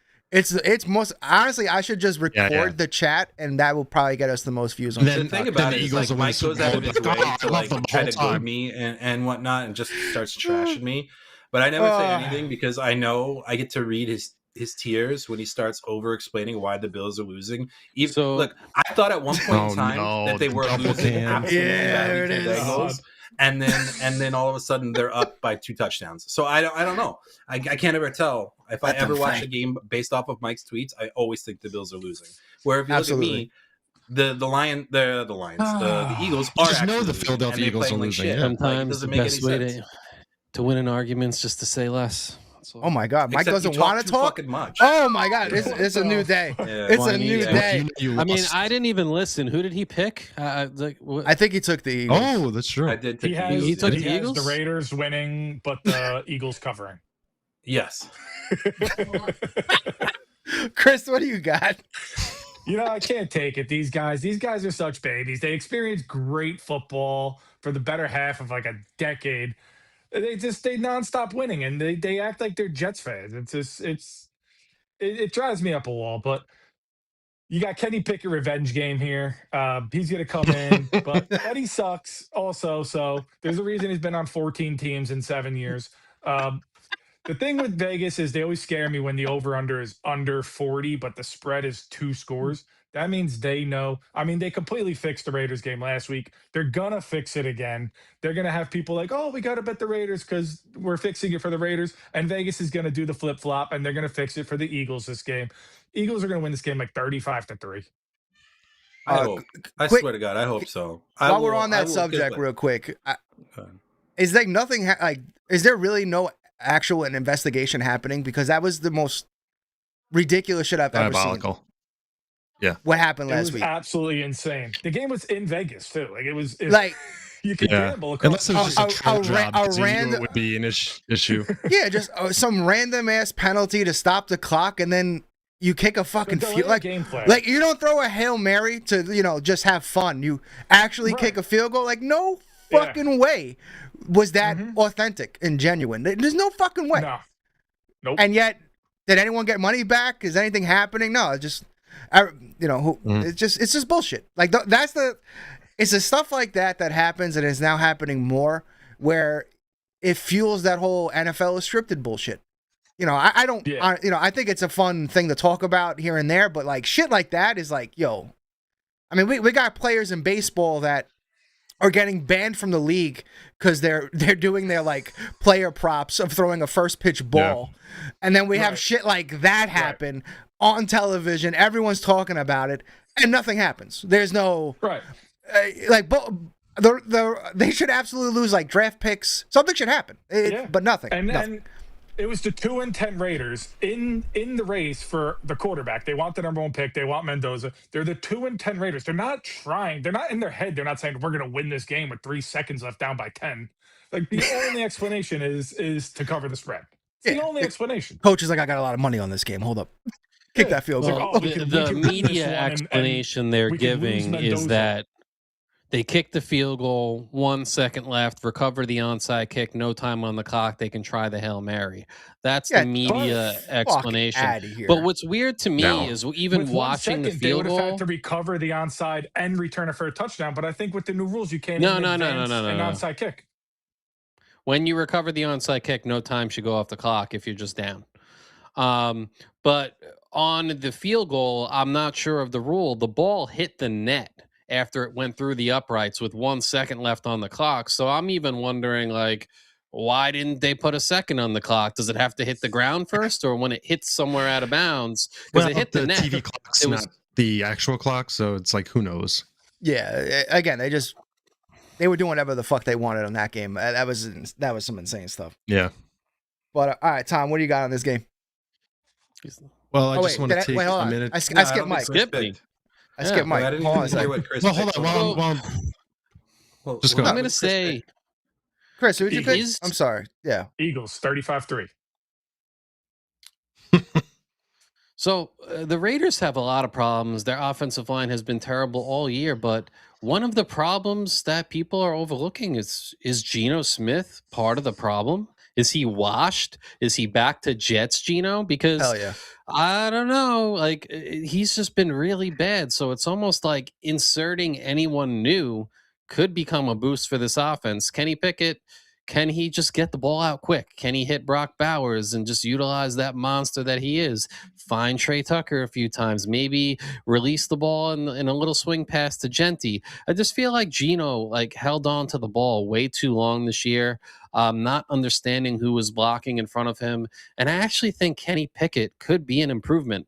most honestly. I should just record the chat, and that will probably get us the most views on. The thing about it is, like, Mike goes out of his way to try to goad me and whatnot, and just starts trashing me. But I never say anything because I know I get to read his tears when he starts over explaining why the Bills are losing. Look, I thought at one point in time that they were losing absolutely badly to the Bengals. And then all of a sudden they're up by 2 touchdowns. So I don't know. I can't ever tell. If I ever watch a game based off of Mike's tweets, I always think the Bills are losing. Where if you look at me, the Eagles are just know the Philadelphia Eagles are losing. Sometimes the best way to win an argument is just to say less. Oh my God, Mike doesn't want to talk. Much. Oh my God, it's a new day. Yeah. It's a new day. I mean, I didn't even listen. Who did he pick? I think he took the Eagles. Oh, that's true. I did. He took the Eagles. The Raiders winning, but the Eagles covering. Yes. Chris, what do you got? I can't take it. These guys are such babies. They experience great football for the better half of like a decade. They nonstop winning, and they act like they're Jets fans. It drives me up a wall. But you got Kenny Pickett revenge game here. He's gonna come in, but Eddie sucks also. So there's a reason he's been on 14 teams in 7 years. The thing with Vegas is they always scare me when the over-under is under 40, but the spread is 2 scores. That means they know. I mean, they completely fixed the Raiders game last week. They're going to fix it again. They're going to have people like, oh, we got to bet the Raiders because we're fixing it for the Raiders. And Vegas is going to do the flip-flop, and they're going to fix it for the Eagles this game. Eagles are going to win this game like 35-3. I hope. I swear to God, I hope so. While we're on that subject real quick, is there nothing is there really no actual investigation happening? Because that was the most ridiculous shit I've ever seen. Yeah, what happened last week? Absolutely insane. The game was in Vegas too. Like it was like you could gamble. Unless it was just a random would be an issue. Yeah, just some random ass penalty to stop the clock, and then you kick a fucking field like you don't throw a Hail Mary to just have fun. You actually kick a field goal. Like no fucking way was that authentic and genuine. There's no fucking way. No. Nope. And yet, did anyone get money back? Is anything happening? No, it's just it's just bullshit. Like it's the stuff like that happens and is now happening more, where it fuels that whole NFL is scripted bullshit. I don't. Yeah. I think it's a fun thing to talk about here and there, but like shit like that is like, I mean, we got players in baseball that are getting banned from the league because they're doing their like player props of throwing a first pitch ball, and then we have shit like that happen on television. Everyone's talking about it, and nothing happens. There's no they should absolutely lose like draft picks. Something should happen, but nothing. And it was the 2-10 Raiders in the race for the quarterback. They want the number 1 pick. They want Mendoza. They're the 2-10 Raiders. They're not trying. They're not in their head. They're not saying we're going to win this game with 3 seconds left down by 10. Like the only explanation is to cover the spread. It's the only explanation. Coach is like, I got a lot of money on this game. Hold up. Kick that field goal. The media explanation they're giving is that they kick the field goal, 1 second left, recover the onside kick, no time on the clock. They can try the Hail Mary. That's the media explanation. But what's weird to me is even with watching the field goal, they would have had to recover the onside and return it for a touchdown. But I think with the new rules, you can't an onside kick. When you recover the onside kick, no time should go off the clock if you're just down. But on the field goal, I'm not sure of the rule. The ball hit the net after it went through the uprights with 1 second left on the clock. So I'm even wondering, like, why didn't they put a second on the clock? Does it have to hit the ground first, or when it hits somewhere out of bounds? Because it hit the net. TV clock's not the actual clock, so it's like, who knows? Yeah, again, they were doing whatever the fuck they wanted on that game. That was some insane stuff. Yeah. But all right, Tom, what do you got on this game? Well, I just want to take a minute. I skipped Mike. I skipped Mike. I didn't even hear what Chris hold on. Well, just go. I'm going to say, Chris, who'd you pick? I'm sorry. Yeah. Eagles, 35-3. So the Raiders have a lot of problems. Their offensive line has been terrible all year, but one of the problems that people are overlooking is Geno Smith part of the problem? Is he washed? Is he back to Jets Geno? Because hell yeah. I don't know. Like, he's just been really bad. So it's almost like inserting anyone new could become a boost for this offense. Kenny Pickett, can he just get the ball out quick? Can he hit Brock Bowers and just utilize that monster that he is? Find Trey Tucker a few times. Maybe release the ball in a little swing pass to Genty. I just feel like Geno held on to the ball way too long this year, not understanding who was blocking in front of him. And I actually think Kenny Pickett could be an improvement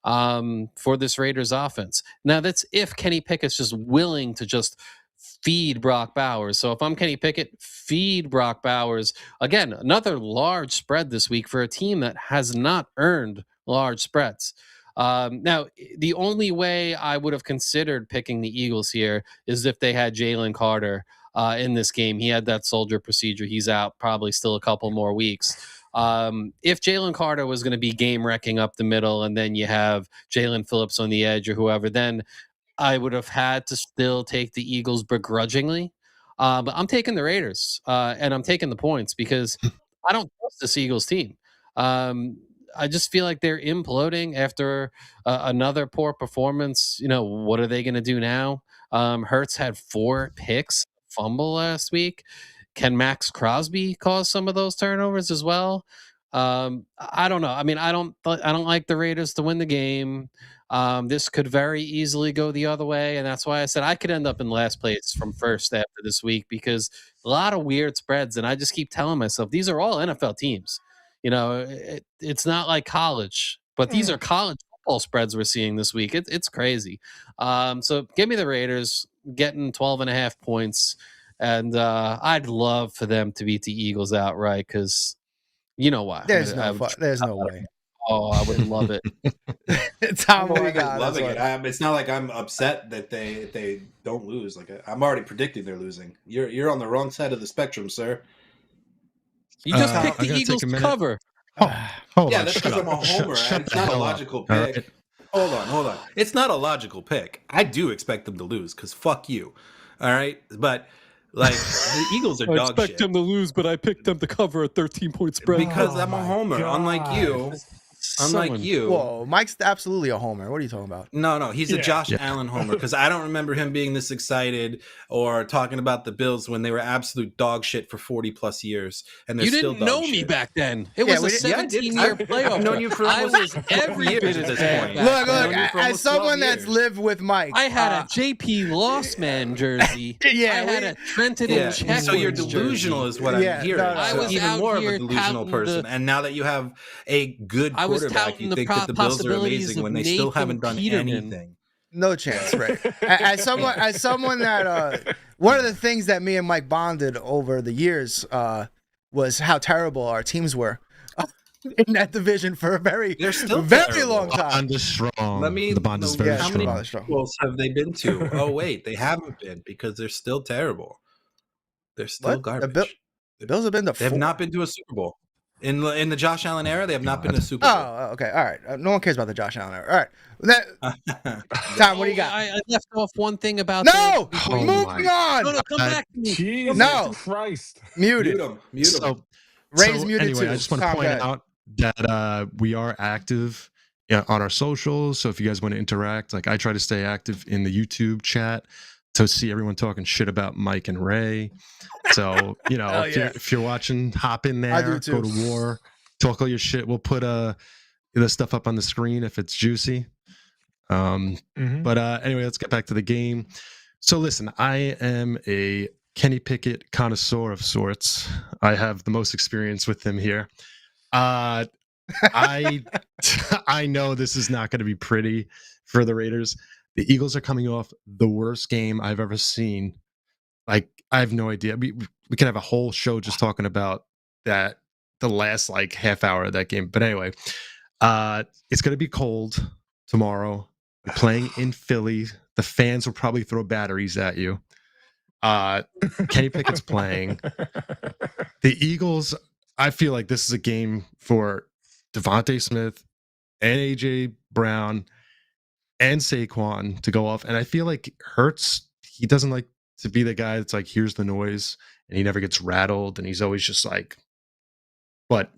for this Raiders offense. Now, that's if Kenny Pickett's just willing to just feed Brock Bowers. So if I'm Kenny Pickett, feed Brock Bowers. Again, another large spread this week for a team that has not earned large spreads. Now, the only way I would have considered picking the Eagles here is if they had Jalen Carter in this game. He had that soldier procedure. He's out probably still a couple more weeks. If Jalen Carter was going to be game wrecking up the middle and then you have Jalen Phillips on the edge or whoever, then I would have had to still take the Eagles begrudgingly. But I'm taking the Raiders and I'm taking the points because I don't trust this Eagles team. I just feel like they're imploding after another poor performance. You know, what are they going to do now? Hurts had 4 picks, fumble last week. Can Max Crosby cause some of those turnovers as well? I don't know. I mean, I don't like the Raiders to win the game. This could very easily go the other way, and that's why I said I could end up in last place from first after this week because a lot of weird spreads, and I just keep telling myself these are all NFL teams. You know, it's not like college, but these are college football spreads we're seeing this week. It's crazy. So give me the Raiders getting 12.5 points, and I'd love for them to beat the Eagles outright because you know why. There's no way. Oh, I would love it. Tom, loving it. It's not like I'm upset that they don't lose. Like I'm already predicting they're losing. You're on the wrong side of the spectrum, sir. You just picked the Eagles to cover. Hold on, that's because I'm a homer. It's not a logical pick. Right. Hold on. It's not a logical pick. I do expect them to lose because fuck you. All right, but. Like the Eagles are dog shit. I expect them to lose, but I picked them to cover a 13-point spread. Because I'm a homer, unlike you. Whoa, Mike's absolutely a homer. What are you talking about? No, he's a Josh Allen homer because I don't remember him being this excited or talking about the Bills when they were absolute dog shit for 40 plus years. And you didn't know me back then. It was a 17-year playoff. I've known you for almost every bit at this point. Look, as someone that's lived with Mike, I had a JP Lossman jersey. I had a Trenton and Check. So you're delusional, is what I'm hearing. I was even more of a delusional person. And now that you have a good quarterback, you think that the Bills are amazing when they still haven't done anything. No chance, right? As someone that one of the things that me and Mike bonded over the years was how terrible our teams were in that division for a very long time. The bond is strong. The bond is very strong. How many Super Bowls have they been to? Oh wait, they haven't been because they're still terrible. They're still garbage. The Bills have been to. They have not been to a Super Bowl. In the Josh Allen era, they have not been to Super Bowl. Oh, okay. All right. No one cares about the Josh Allen era. All right. Tom, what do you got? I left off one thing about moving on. No, come back to me. Jesus Christ. Muted. Mute him. Ray's muted anyway, too. I just want to point out that we are active on our socials. So if you guys want to interact, like I try to stay active in the YouTube chat to see everyone talking shit about Mike and Ray. So, if you're watching, hop in there, go to war, talk all your shit. We'll put the stuff up on the screen if it's juicy. But anyway, let's get back to the game. So listen, I am a Kenny Pickett connoisseur of sorts. I have the most experience with him here. I I know this is not going to be pretty for the Raiders. The Eagles are coming off the worst game I've ever seen. Like, I have no idea. We could have a whole show just talking about that, the last like half hour of that game. But anyway, it's going to be cold tomorrow. You're playing in Philly. The fans will probably throw batteries at you. Kenny Pickett's playing. The Eagles, I feel like this is a game for Devontae Smith and AJ Brown and Saquon to go off. And I feel like Hurts, he doesn't like to be the guy that's like, here's the noise, and he never gets rattled, and he's always just like, but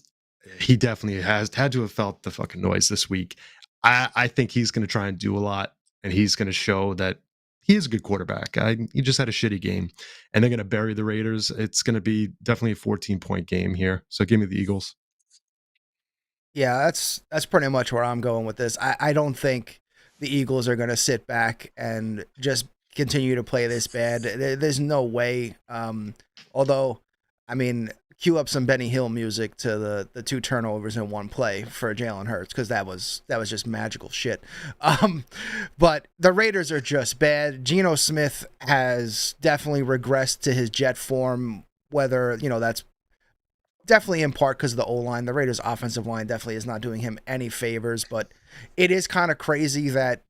he definitely has had to have felt the fucking noise this week. I think he's going to try and do a lot, and he's going to show that he is a good quarterback. He just had a shitty game, and they're going to bury the Raiders. It's going to be definitely a 14-point game here. So give me the Eagles. Yeah, that's pretty much where I'm going with this. I don't think the Eagles are going to sit back and just continue to play this bad. There's no way. Although, I mean, cue up some Benny Hill music to the 2 turnovers in 1 play for Jalen Hurts, because that was just magical shit. But the Raiders are just bad. Geno Smith has definitely regressed to his Jet form, whether, that's definitely in part because of the O-line. The Raiders' offensive line definitely is not doing him any favors, but it is kind of crazy that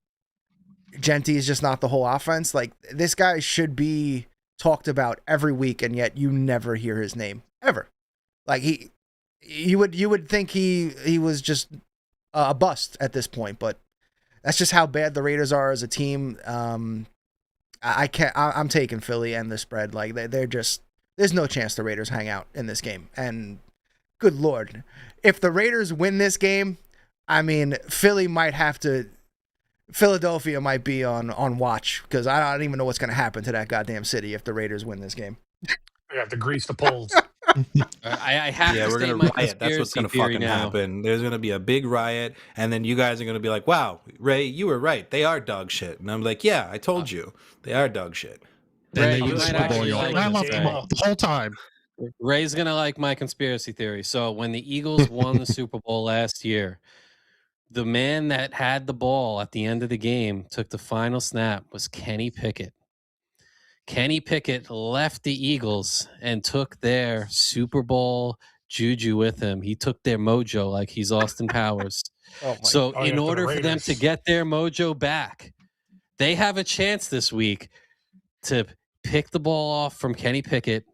Genty is just not the whole offense. Like, this guy should be talked about every week, and yet you never hear his name ever. Like, you would think he was just a bust at this point, but that's just how bad the Raiders are as a team. I'm taking Philly and the spread. Like, they're just, there's no chance the Raiders hang out in this game. And good Lord, if the Raiders win this game, I mean, Philadelphia might be on watch, because I don't even know what's going to happen to that goddamn city if the Raiders win this game. We have to grease the poles. I have to we're state gonna my riot. That's what's gonna fucking happen. There's gonna be a big riot, and then you guys are gonna be like, "Wow, Ray, you were right. They are dog shit." And I'm like, "Yeah, I told you, they are dog shit." Ray, And you might actually like I love this, them the whole time. Ray's gonna like my conspiracy theory. So when the Eagles won the Super Bowl last year, the man that had the ball at the end of the game, took the final snap, was Kenny Pickett. Kenny Pickett left the Eagles and took their Super Bowl juju with him. He took their mojo like he's Austin Powers. In order for them to get their mojo back, they have a chance this week to pick the ball off from Kenny Pickett,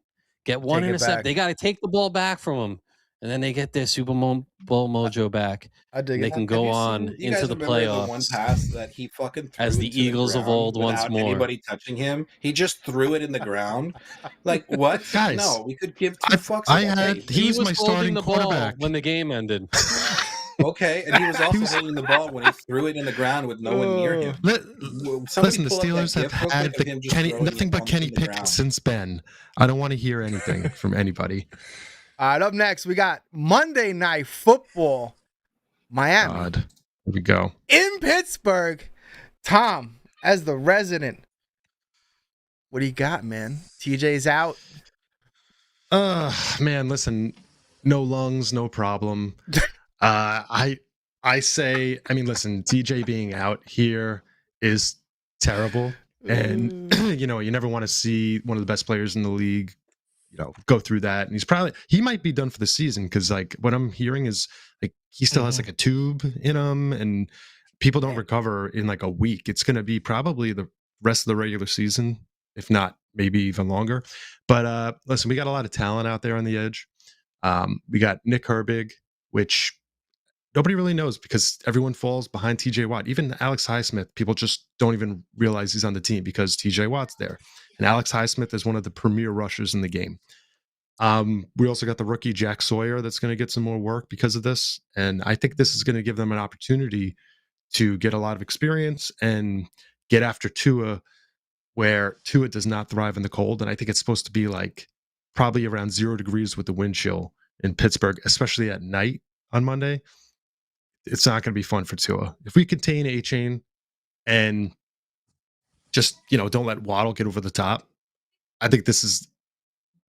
get one intercept. They got to take the ball back from him, and then they get their Super Bowl mojo back. They can go on into the playoffs. The one pass that he fucking threw as the Eagles of old once more. Anybody touching him, he just threw it in the ground. Like, what? Guys, no, we could give 2 fucks. He was my starting the quarterback ball when the game ended. Okay, and he was also holding the ball when he threw it in the ground with no one near him. Listen, the Steelers have had nothing but Kenny Pickett since Ben. I don't want to hear anything from anybody. All right, up next, we got Monday Night Football. Miami. God. Here we go. In Pittsburgh. Tom, as the resident, what do you got, man? TJ's out. Man, listen, no lungs, no problem. I say, I mean, listen, TJ being out here is terrible. And, you never want to see one of the best players in the league, go through that. And he might be done for the season, because like what I'm hearing is like he still has like a tube in him, and people don't recover in like a week. It's going to be probably the rest of the regular season, if not maybe even longer. But listen, we got a lot of talent out there on the edge. We got Nick Herbig, which nobody really knows because everyone falls behind TJ Watt. Even Alex Highsmith, people just don't even realize he's on the team because TJ Watt's there. And Alex Highsmith is one of the premier rushers in the game. We also got the rookie Jack Sawyer that's going to get some more work because of this. And I think this is going to give them an opportunity to get a lot of experience and get after Tua, where Tua does not thrive in the cold. And I think it's supposed to be like probably around 0 degrees with the wind chill in Pittsburgh, especially at night on Monday. It's not going to be fun for Tua. If we contain A-Chain and just, don't let Waddle get over the top, I think this is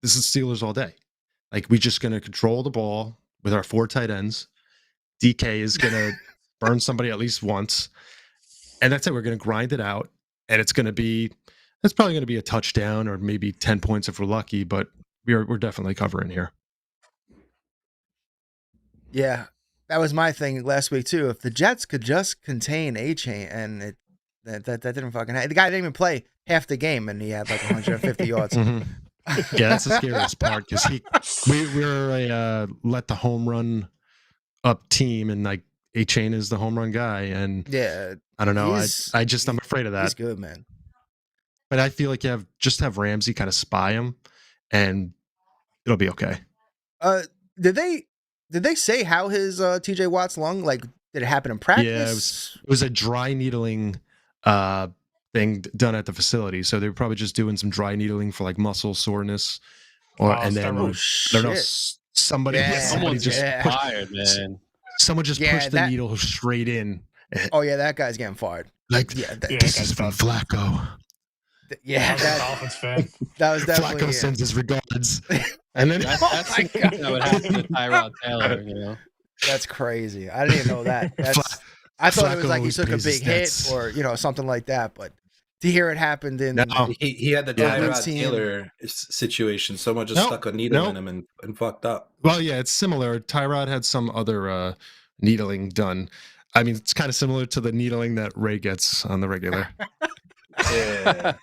Steelers all day. Like, we're just going to control the ball with our 4 tight ends. DK is going to burn somebody at least once. And that's it. We're going to grind it out. And it's probably going to be a touchdown or maybe 10 points if we're lucky, but we're definitely covering here. Yeah, that was my thing last week too. If the Jets could just contain A-Chain, and that didn't fucking happen. The guy didn't even play half the game, and he had like 150 yards. Mm-hmm. Yeah, that's the scariest part, because we're a let the home run up team, and like A-Chain is the home run guy, and yeah, I don't know. I'm afraid of that. He's good, man. But I feel like you have Ramsey kind of spy him, and it'll be okay. Did they say how his TJ Watt's lung, like, did it happen in practice? Yeah, it was a dry needling thing done at the facility. So they were probably just doing some dry needling for like muscle soreness, and then I don't know, someone just pushed the needle straight in. Oh yeah, that guy's getting fired. Like, this is from Flacco. Yeah, Dolphins fan. That was definitely Flacco sends his regards. And then that's that would happen to Tyrod Taylor, you know. That's crazy. I didn't even know that. I thought it was like he took a big hit or something like that, but to hear it happened in he had the Tyrod Taylor situation. Someone just stuck a needle in him and fucked up. Well, yeah, it's similar. Tyrod had some other needling done. I mean, it's kind of similar to the needling that Ray gets on the regular. Yeah.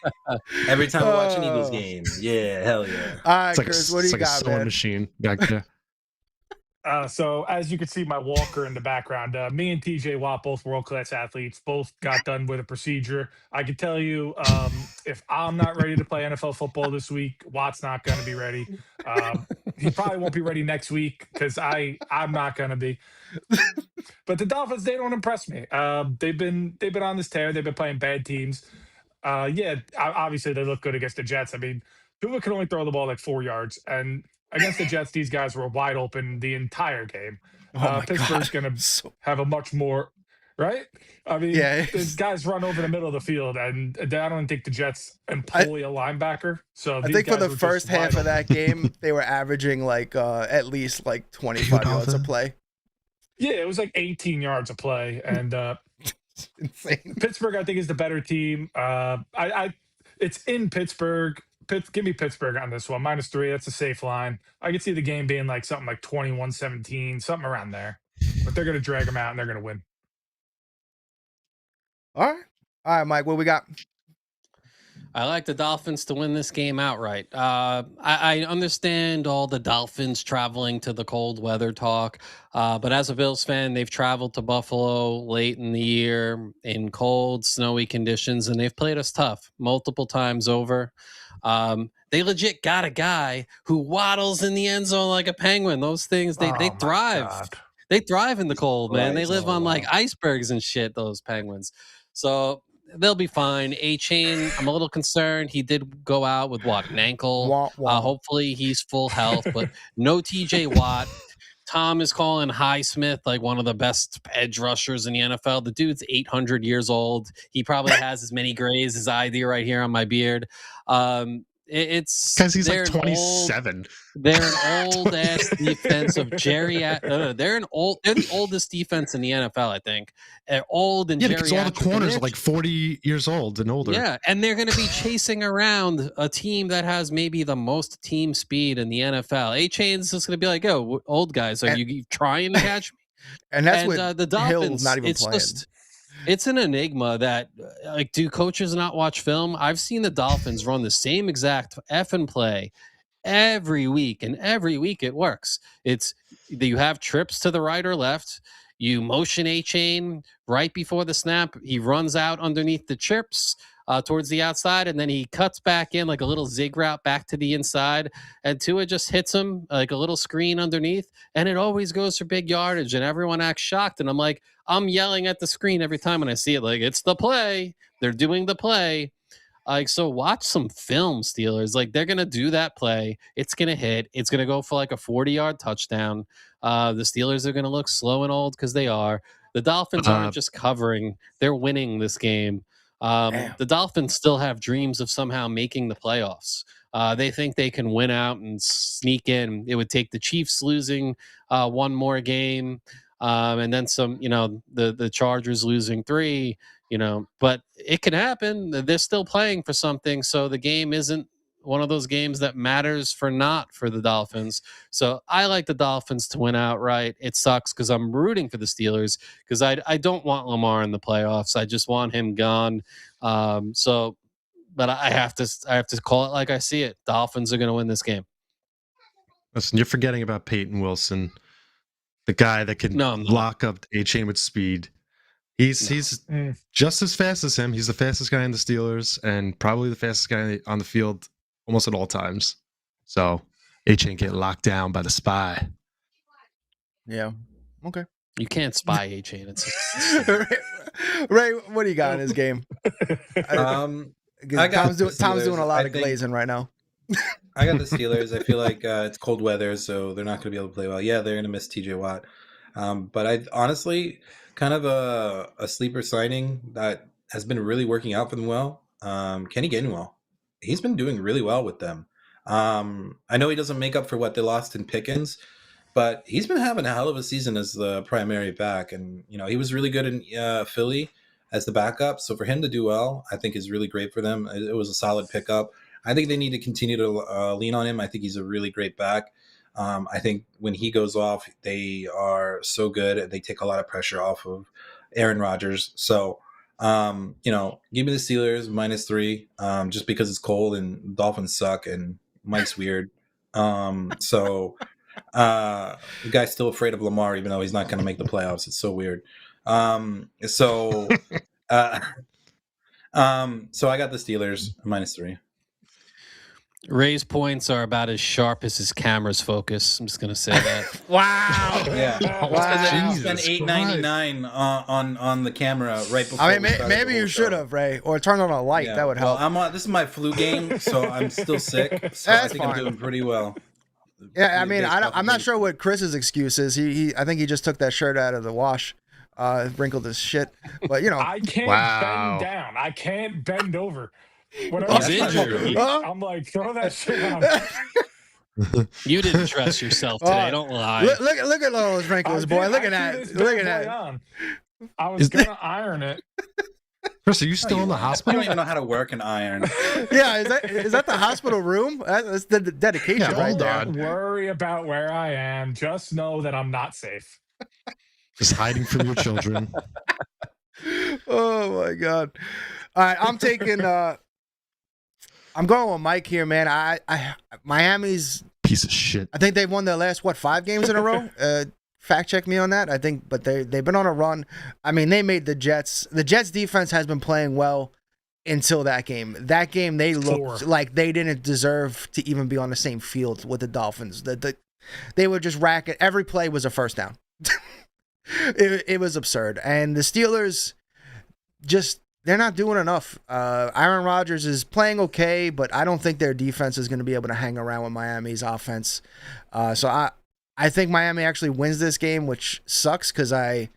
Every time I watch an Eagles game. Yeah, hell yeah. All right, Chris, what do you got, man? Machine back there. So as you can see, my walker in the background, me and TJ Watt, both world-class athletes, both got done with a procedure. I can tell you, if I'm not ready to play NFL football this week, Watt's not going to be ready. He probably won't be ready next week because I'm not going to be. But the Dolphins, they don't impress me. They've been on this tear. They've been playing bad teams. Obviously they look good against the Jets. I mean, Tua can only throw the ball like 4 yards, and against the Jets, these guys were wide open the entire game. Pittsburgh's going to have a much more, right? I mean, these guys run over the middle of the field, and I don't think the Jets employ a linebacker. So I think for the first half of that game, they were averaging like at least like 25 yards a play. Yeah, it was like 18 yards a play, and insane. Pittsburgh, I think, is the better team. It's in Pittsburgh. Give me Pittsburgh on this one. -3. That's a safe line. I could see the game being like something like 21-17, something around there. But they're going to drag them out, and they're going to win. All right, Mike, what we got? I like the Dolphins to win this game outright. I understand all the Dolphins traveling to the cold weather talk, but as a Bills fan, they've traveled to Buffalo late in the year in cold, snowy conditions, and they've played us tough multiple times over. They legit got a guy who waddles in the end zone like a penguin. Those things, they thrive. God. They thrive in the cold, man. They live on like icebergs and shit, those penguins. So they'll be fine. A-Chain, I'm a little concerned. He did go out with an ankle. Hopefully he's full health, but no TJ Watt. Tom is calling Highsmith like one of the best edge rushers in the NFL. The dude's 800 years old. He probably has as many grays as I do right here on my beard. It's because he's like 27. They're an old ass defense of Jerry. They're the oldest defense in the NFL, I think. Old and because all the corners are like 40 years old and older. Yeah, and they're going to be chasing around a team that has maybe the most team speed in the NFL. A-Chain's just going to be like, "Oh, old guys, are you trying to catch me?" And that's what the Dolphins. Not even playing. It's an enigma that, like, do coaches not watch film? I've seen the Dolphins run the same exact effing play every week, and every week it works. It's you have trips to the right or left. You motion A-Chain right before the snap. He runs out underneath the trips towards the outside, and then he cuts back in like a little zig route back to the inside, and Tua just hits him like a little screen underneath, and it always goes for big yardage, and everyone acts shocked, and I'm yelling at the screen every time when I see it, like, it's the play. They're doing the play. Like, so watch some film, Steelers. Like, they're going to do that play. It's going to hit. It's going to go for like a 40-yard touchdown. The Steelers are going to look slow and old because they are. The Dolphins aren't just covering. They're winning this game. The Dolphins still have dreams of somehow making the playoffs. They think they can win out and sneak in. It would take the Chiefs losing one more game, and then some, the Chargers losing 3, but it can happen. They're still playing for something, so the game isn't one of those games that matters for the Dolphins. So I like the Dolphins to win outright. It sucks because I'm rooting for the Steelers because I don't want Lamar in the playoffs. I just want him gone. But I have to call it like I see it. Dolphins are going to win this game. Listen, you're forgetting about Peyton Wilson, the guy that can lock up A-Chain with speed. He's just as fast as him. He's the fastest guy in the Steelers and probably the fastest guy on the field almost at all times. So A-Chain get locked down by the spy. Yeah. Okay. You can't spy A-Chain. Ray, what do you got in this game? Tom's doing a lot of glazing right now. I got the Steelers. I feel like it's cold weather, so they're not going to be able to play well. Yeah, they're going to miss TJ Watt. But I honestly, kind of a sleeper signing that has been really working out for them well. Kenny Gainwell. He's been doing really well with them. I know he doesn't make up for what they lost in Pickens, but he's been having a hell of a season as the primary back. And, he was really good in Philly as the backup. So for him to do well, I think is really great for them. It was a solid pickup. I think they need to continue to lean on him. I think he's a really great back. I think when he goes off, they are so good and they take a lot of pressure off of Aaron Rodgers. So, give me the Steelers -3, just because it's cold and Dolphins suck and Mike's weird. The guy's still afraid of Lamar, even though he's not going to make the playoffs. It's so weird. So I got the Steelers -3. Ray's points are about as sharp as his camera's focus. I'm just gonna say that. Wow. Yeah. Wow. I spent $8.99 on the camera right before. Maybe you should have, Ray, or turn on a light. Yeah. That would help. Well, this is my flu game, so I'm still sick. So I think I'm doing pretty well. Yeah, I'm not sure what Chris's excuse is. I think he just took that shirt out of the wash, wrinkled his shit. But I can't bend down. I can't bend over. He's injured. I'm like, throw that shit on. You didn't trust yourself today. Don't lie. Look at those wrinkles, boy. Look at that. Look at that. I was gonna iron it. Chris, are you still in the hospital? I don't even know how to work an iron. Yeah, is that the hospital room? That's the dedication right there. Don't worry about where I am. Just know that I'm not safe. Just hiding from your children. Oh my God! All right, I'm taking. I'm going with Mike here, man. Miami's piece of shit. I think they've won their last 5 games in a row. Fact check me on that. I think, but they've been on a run. They made the Jets. The Jets defense has been playing well until that game. That game they looked like they didn't deserve to even be on the same field with the Dolphins. They were just racking. Every play was a first down. It was absurd. And the Steelers they're not doing enough. Aaron Rodgers is playing okay, but I don't think their defense is going to be able to hang around with Miami's offense. So I think Miami actually wins this game, which sucks because I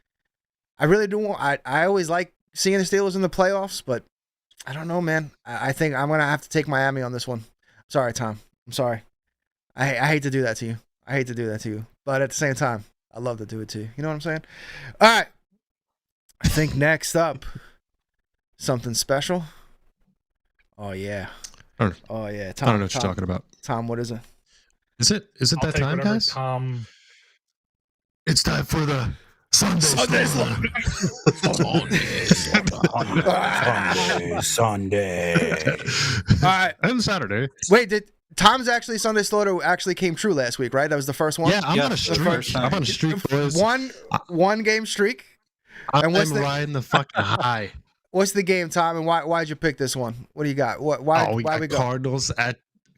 really do. I always like seeing the Steelers in the playoffs, but I don't know, man. I think I'm going to have to take Miami on this one. Sorry, Tom. I'm sorry. I hate to do that to you. But at the same time, I love to do it to you. You know what I'm saying? All right. I think next up, something special. Oh yeah. Oh yeah. Tom, I don't know what you're talking about. Tom, what is it? Is it that time, guys? Tom. It's time for the Sunday. All right. And Saturday. Wait, Tom's Sunday Slaughter actually came true last week, right? That was the first one? Yeah, I'm on a streak. I'm on a streak, boys. One game streak. I'm riding the fucking high. What's the game, Tom, and why'd you pick this one? What do you got? Why we go?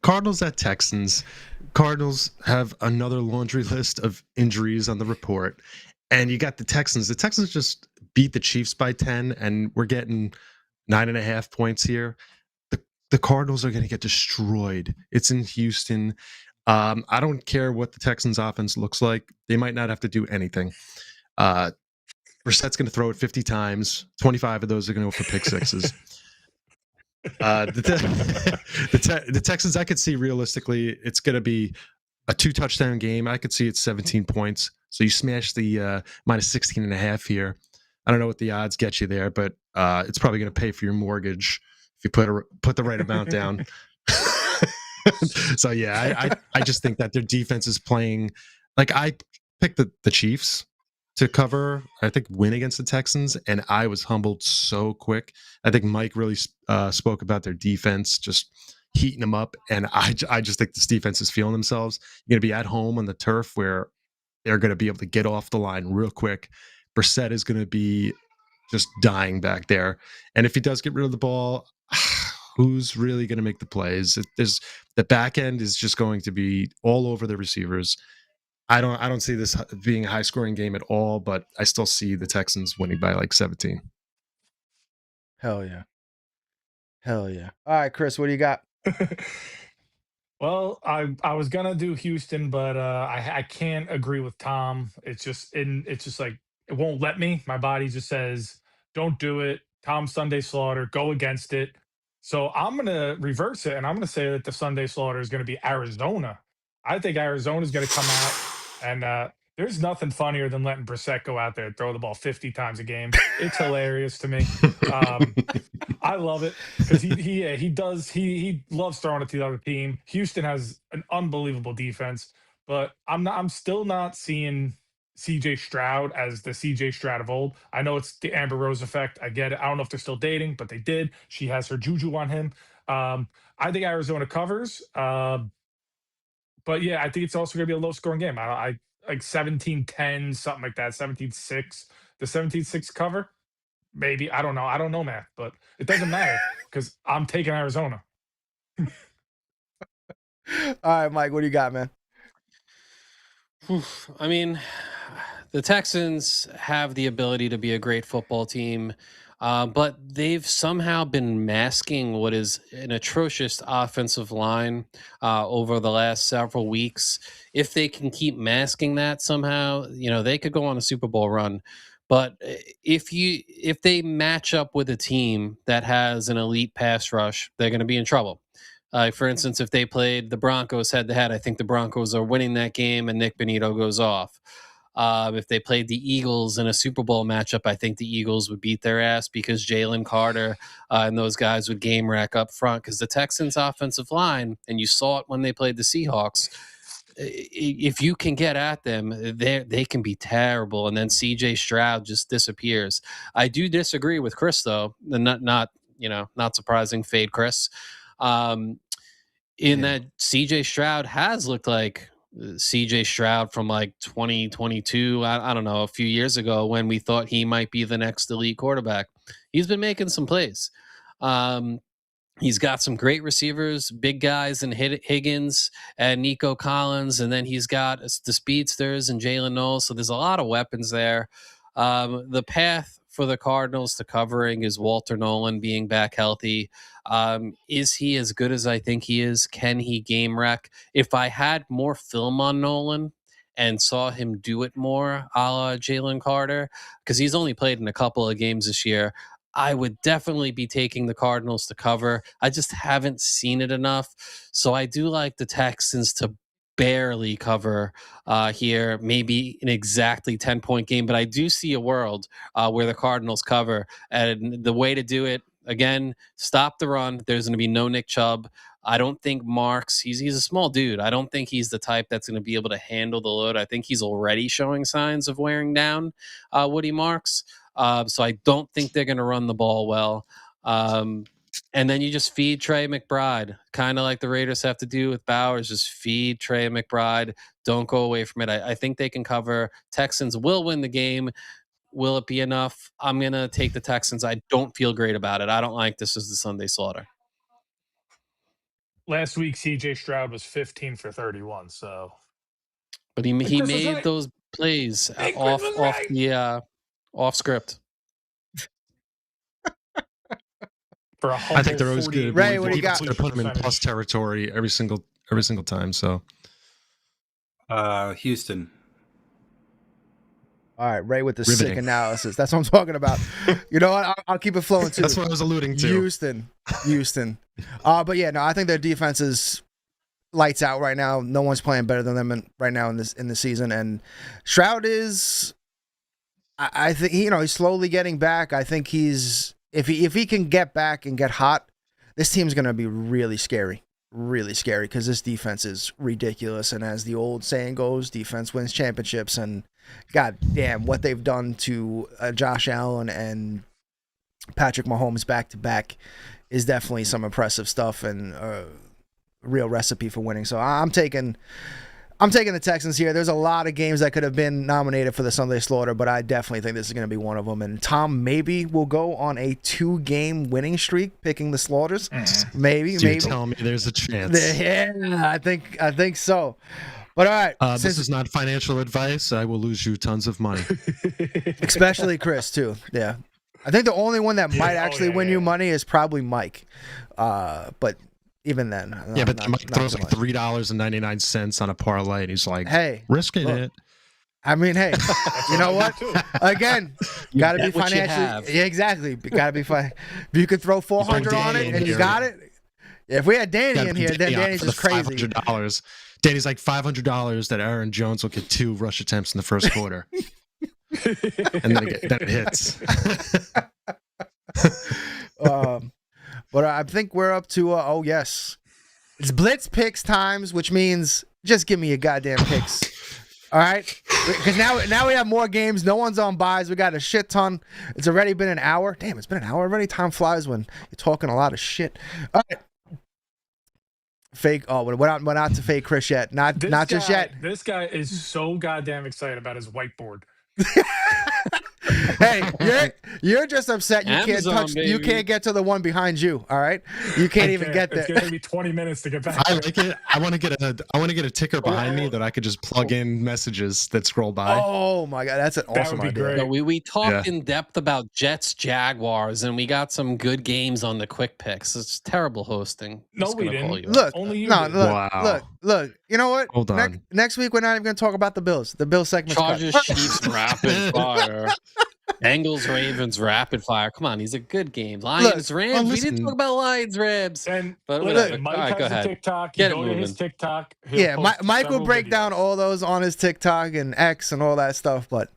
Cardinals at Texans. Cardinals have another laundry list of injuries on the report. And you got the Texans. The Texans just beat the Chiefs by 10, and we're getting 9.5 points here. The Cardinals are going to get destroyed. It's in Houston. I don't care what the Texans offense looks like. They might not have to do anything. Brissett's going to throw it 50 times. 25 of those are going to go for pick sixes. The Texans, I could see realistically, it's going to be a 2-touchdown game. I could see it's 17 points. So you smash the minus 16.5 here. I don't know what the odds get you there, but it's probably going to pay for your mortgage if you put the right amount down. So yeah, I just think that their defense is playing. Like, I picked the Chiefs to cover, I think, win against the Texans, and I was humbled so quick. I think Mike really spoke about their defense, just heating them up, and I just think this defense is feeling themselves. You're going to be at home on the turf where they're going to be able to get off the line real quick. Brissett is going to be just dying back there, and if he does get rid of the ball, who's really going to make the plays? The back end is just going to be all over the receivers. I don't see this being a high scoring game at all, but I still see the Texans winning by like 17. Hell yeah. All right, Chris, what do you got? Well, I was gonna do Houston, but I can't agree with Tom. It's just like it won't let me. My body just says don't do it. Tom Sunday Slaughter, go against it. So I'm gonna reverse it, and I'm gonna say that the Sunday Slaughter is gonna be Arizona. I think Arizona is gonna come out, and there's nothing funnier than letting Brissett go out there and throw the ball 50 times a game. It's hilarious to me. I love it because he loves throwing it to the other team. Houston has an unbelievable defense, but I'm still not seeing CJ Stroud as the CJ Stroud of old. I know it's the Amber Rose effect. I get it. I don't know if they're still dating, but they did. She has her juju on him. I think Arizona covers. But yeah, I think it's also going to be a low scoring game. I like 17-10, something like that, 17-6. The 17-6 cover, maybe. I don't know math, but it doesn't matter because I'm taking Arizona. All right, Mike, what do you got, man? I mean, the Texans have the ability to be a great football team, but they've somehow been masking what is an atrocious offensive line over the last several weeks. If they can keep masking that somehow, they could go on a Super Bowl run. But if they match up with a team that has an elite pass rush, they're going to be in trouble. For instance, if they played the Broncos head-to-head, I think the Broncos are winning that game and Nick Bonito goes off. If they played the Eagles in a Super Bowl matchup, I think the Eagles would beat their ass because Jalen Carter and those guys would game rack up front because the Texans' offensive line, and you saw it when they played the Seahawks, if you can get at them, they can be terrible, and then CJ Stroud just disappears. I do disagree with Chris, though, and not surprising, fade Chris. That CJ Stroud has looked like CJ Stroud from like 2022. I don't know, a few years ago when we thought he might be the next elite quarterback. He's been making some plays. He's got some great receivers, big guys in Higgins and Nico Collins, and then he's got the speedsters and Jalen Knowles. So there's a lot of weapons there. The path for the Cardinals to covering is Walter Nolan being back healthy. Is he as good as I think he is? Can he game wreck? If I had more film on Nolan and saw him do it more, a la Jalen Carter, because he's only played in a couple of games this year, I would definitely be taking the Cardinals to cover. I just haven't seen it enough. So I do like the Texans to barely cover here, maybe an exactly 10-point game. But I do see a world where the Cardinals cover. And the way to do it, again, stop the run. There's going to be no Nick Chubb. I don't think Marks, he's a small dude. I don't think he's the type that's going to be able to handle the load. I think he's already showing signs of wearing down Woody Marks. So I don't think they're going to run the ball well. And then you just feed Trey McBride, kind of like the Raiders have to do with Bowers. Just feed Trey McBride. Don't go away from it. I think they can cover. Texans will win the game. Will it be enough? I'm going to take the Texans. I don't feel great about it. I don't like this as the Sunday Slaughter. Last week, CJ Stroud was 15 for 31. So, but he made those plays off script. I think they're always good. Ray, what do you got? They're putting them in plus territory every single time. So, Houston. All right, Ray with the sick analysis. That's what I'm talking about. You know what? I'll keep it flowing too. That's what I was alluding to. Houston. But yeah, no, I think their defense is lights out right now. No one's playing better than them right now in the season. And Stroud is, I think, he's slowly getting back. I think if he can get back and get hot, this team's going to be really scary because this defense is ridiculous. And as the old saying goes, defense wins championships. And God damn, what they've done to Josh Allen and Patrick Mahomes back to back is definitely some impressive stuff and a real recipe for winning. So I'm taking the Texans here. There's a lot of games that could have been nominated for the Sunday Slaughter, but I definitely think this is going to be one of them. And Tom maybe will go on a 2-game winning streak picking the Slaughters. Maybe. Tell me there's a chance. Yeah, I think so. But all right. This is not financial advice. I will lose you tons of money. Especially Chris, too. Yeah. I think the only one that might actually win you money is probably Mike. But even then. But Mike throws like $3.99 on a parlay, and he's like, hey, risking it. I mean, hey, you know what? Again, got to be financially. Yeah, exactly. Got to be fine. If you could throw 400 on it and you got it. If we had Danny in here, then Danny's just crazy. $500. Danny's like $500 that Aaron Jones will get 2 rush attempts in the first quarter. And then it hits. But I think we're up to yes, it's blitz picks times, which means just give me your goddamn picks. All right, because now we have more games. No one's on buys. We got a shit ton. It's already been an hour. Damn, it's been an hour already. Time flies when you're talking a lot of shit. All right. Fake. Oh, we're not to fake Chris yet. Not just yet. This guy is so goddamn excited about his whiteboard. Hey, you're just upset you can't touch. Baby. You can't get to the one behind you. All right, you can't even get there. It's gonna take me 20 minutes to get back. I like it. I want to get a ticker behind me that I could just plug in messages that scroll by. Oh my god, that's an awesome idea. So we talked in depth about Jets Jaguars, and we got some good games on the quick picks. It's terrible hosting. No, we didn't. Look, only you. No, look. You know what? Hold on. Next week we're not even going to talk about the Bills. The Bills segment. Chargers, Chiefs, rapid fire. Bengals, Ravens, rapid fire. Come on, these are good games. Lions, Rams. We didn't talk about Lions, Rams. But whatever. Mike has a TikTok. Get it moving. His TikTok. Mike will break down all those on his TikTok and X and all that stuff. But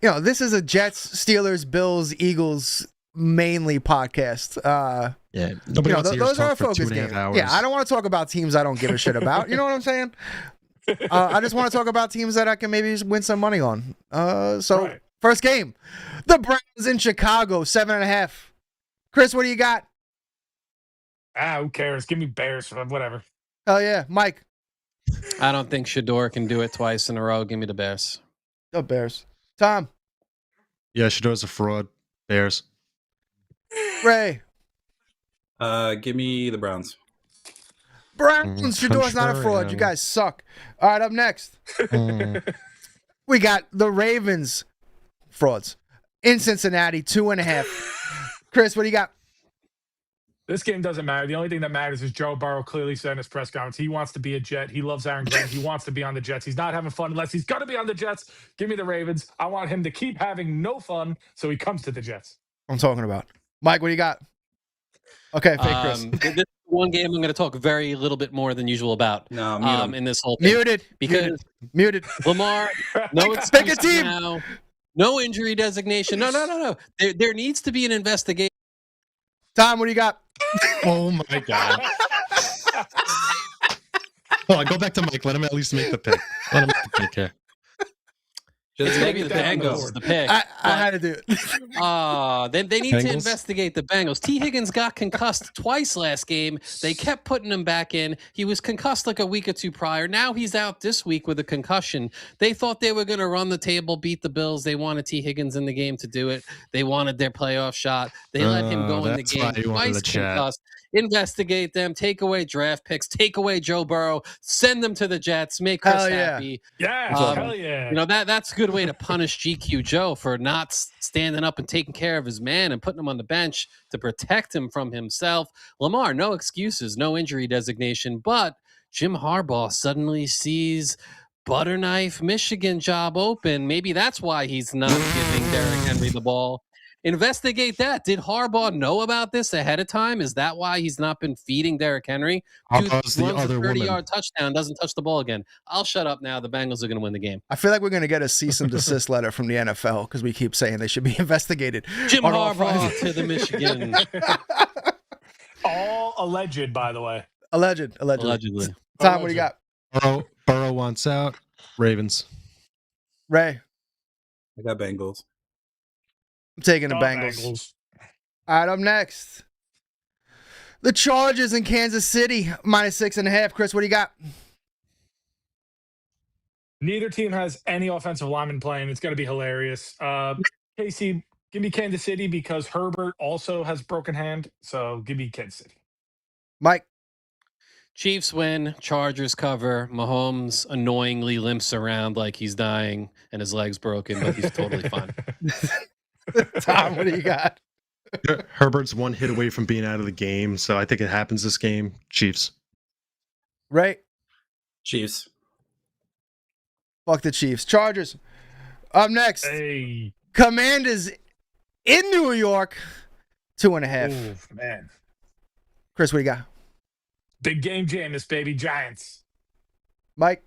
this is a Jets, Steelers, Bills, Eagles mainly podcast. Those are our focus games. Yeah, I don't want to talk about teams I don't give a shit about. You know what I'm saying? I just want to talk about teams that I can maybe win some money on. First game, the Browns in Chicago, 7.5. Chris, what do you got? Who cares? Give me Bears, whatever. Oh yeah, Mike. I don't think Shador can do it twice in a row. Give me the Bears. The Bears. Tom. Yeah, Shador's a fraud. Bears. Ray. Give me the Browns. Browns. Shador's not a fraud. You guys suck. All right, up next. We got the Ravens. Frauds in Cincinnati, 2.5. Chris, what do you got? This game doesn't matter. The only thing that matters is Joe Burrow clearly said in his press conference he wants to be a Jet. He loves Aaron Glenn. He wants to be on the Jets. He's not having fun unless he's going to be on the Jets. Give me the Ravens. I want him to keep having no fun so he comes to the Jets. I'm talking about. Mike, what do you got? Okay, fake Chris. This is one game I'm going to talk very little bit more than usual about. No, in this whole thing. Muted. Lamar, no excuse now. No injury designation. No. There needs to be an investigation. Tom, what do you got? Oh my god. Hold on, go back to Mike. Let him at least make the pick. Let him make the pick here. It's maybe the Bengals is the pick. I had to do it. They need to investigate the Bengals. T. Higgins got concussed twice last game. They kept putting him back in. He was concussed like a week or two prior. Now he's out this week with a concussion. They thought they were going to run the table, beat the Bills. They wanted T. Higgins in the game to do it. They wanted their playoff shot. They let him go in the game. Twice concussed. Investigate them, take away draft picks, take away Joe Burrow, send them to the Jets, make Chris happy. Yeah, hell yeah. That's a good way to punish GQ Joe for not standing up and taking care of his man and putting him on the bench to protect him from himself. Lamar, no excuses, no injury designation, but Jim Harbaugh suddenly sees butter knife Michigan job open. Maybe that's why he's not giving Derrick Henry the ball. Investigate that. Did Harbaugh know about this ahead of time? Is that why he's not been feeding Derrick Henry? Dude runs a 30-yard touchdown, doesn't touch the ball again. I'll shut up now. The Bengals are going to win the game. I feel like we're going to get a cease and desist letter from the NFL because we keep saying they should be investigated. Jim Harbaugh to the Michigan. All alleged, by the way. Allegedly. Tom, what do you got? Burrow wants out. Ravens. Ray. I got Bengals. I'm taking the Bengals. All right, up next. The Chargers in Kansas City, -6.5. Chris, what do you got? Neither team has any offensive lineman playing. It's going to be hilarious. Casey, give me Kansas City because Herbert also has broken hand. So give me Kansas City. Mike. Chiefs win, Chargers cover. Mahomes annoyingly limps around like he's dying and his leg's broken, but he's totally fine. Tom, what do you got? Herbert's one hit away from being out of the game, so I think it happens this game. Chiefs. Right? Chiefs. Fuck the Chiefs. Chargers. Up next. Hey. Commanders in New York, 2.5. Ooh, man. Chris, what do you got? Big game, Jameis, baby. Giants. Mike.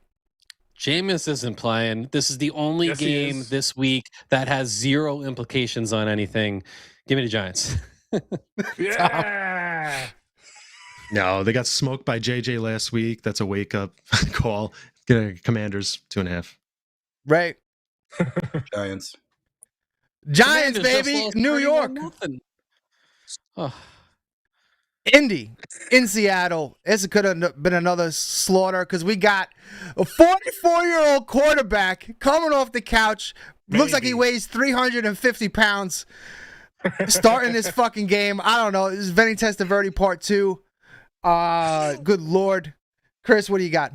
Jameis isn't playing. This is the only game this week that has zero implications on anything. Give me the Giants. Yeah. No, they got smoked by JJ last week. That's a wake-up call. Commanders, 2.5. Right. Giants. Giants, baby. New York. Oh. Indy in Seattle. This could have been another slaughter because we got a 44-year-old quarterback coming off the couch. Looks like he weighs 350 pounds. Starting this fucking game. I don't know. This is Vinny Testaverde part 2. Good Lord. Chris, what do you got?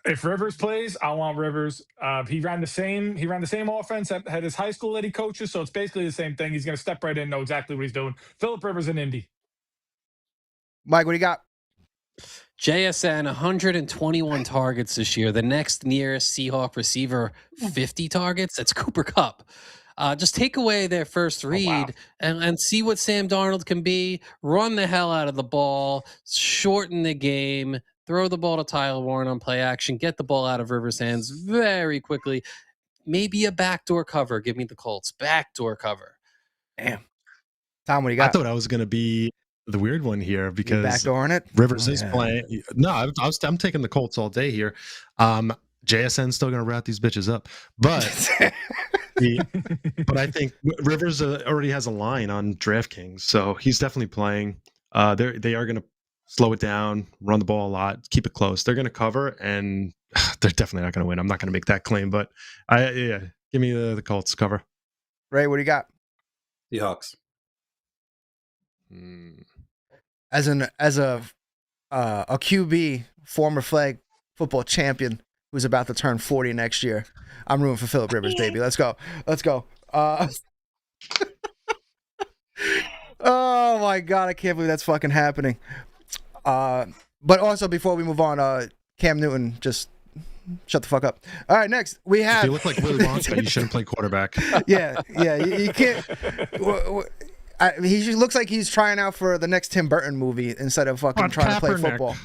If Rivers plays, I want Rivers. He ran the same offense at his high school that he coaches, so it's basically the same thing. He's going to step right in, know exactly what he's doing. Phillip Rivers in Indy. Mike, what do you got? JSN, 121 targets this year. The next nearest Seahawk receiver, 50 targets. That's Cooper Kupp. Just take away their first read and see what Sam Darnold can be. Run the hell out of the ball. Shorten the game. Throw the ball to Tyler Warren on play action. Get the ball out of Rivers' hands very quickly. Maybe a backdoor cover. Give me the Colts. Backdoor cover. Damn. Tom, what do you got? I thought I was going to be the weird one here because backdooring it? Rivers is playing. No, I'm taking the Colts all day here. JSN's still going to wrap these bitches up. But but I think Rivers already has a line on DraftKings, so he's definitely playing. They are going to slow it down, run the ball a lot, keep it close. They're going to cover, and they're definitely not going to win. I'm not going to make that claim, but give me the Colts cover. Ray, what do you got? Seahawks. As a QB, former flag football champion who's about to turn 40 next year, I'm rooting for Phillip Rivers, baby. Let's go. Oh my God, I can't believe that's fucking happening. But also before we move on, Cam Newton, just shut the fuck up. All right, next we have. If you look like Willy Wonka, you shouldn't play quarterback. Yeah, you can't. He just looks like he's trying out for the next Tim Burton movie instead of fucking trying to play football.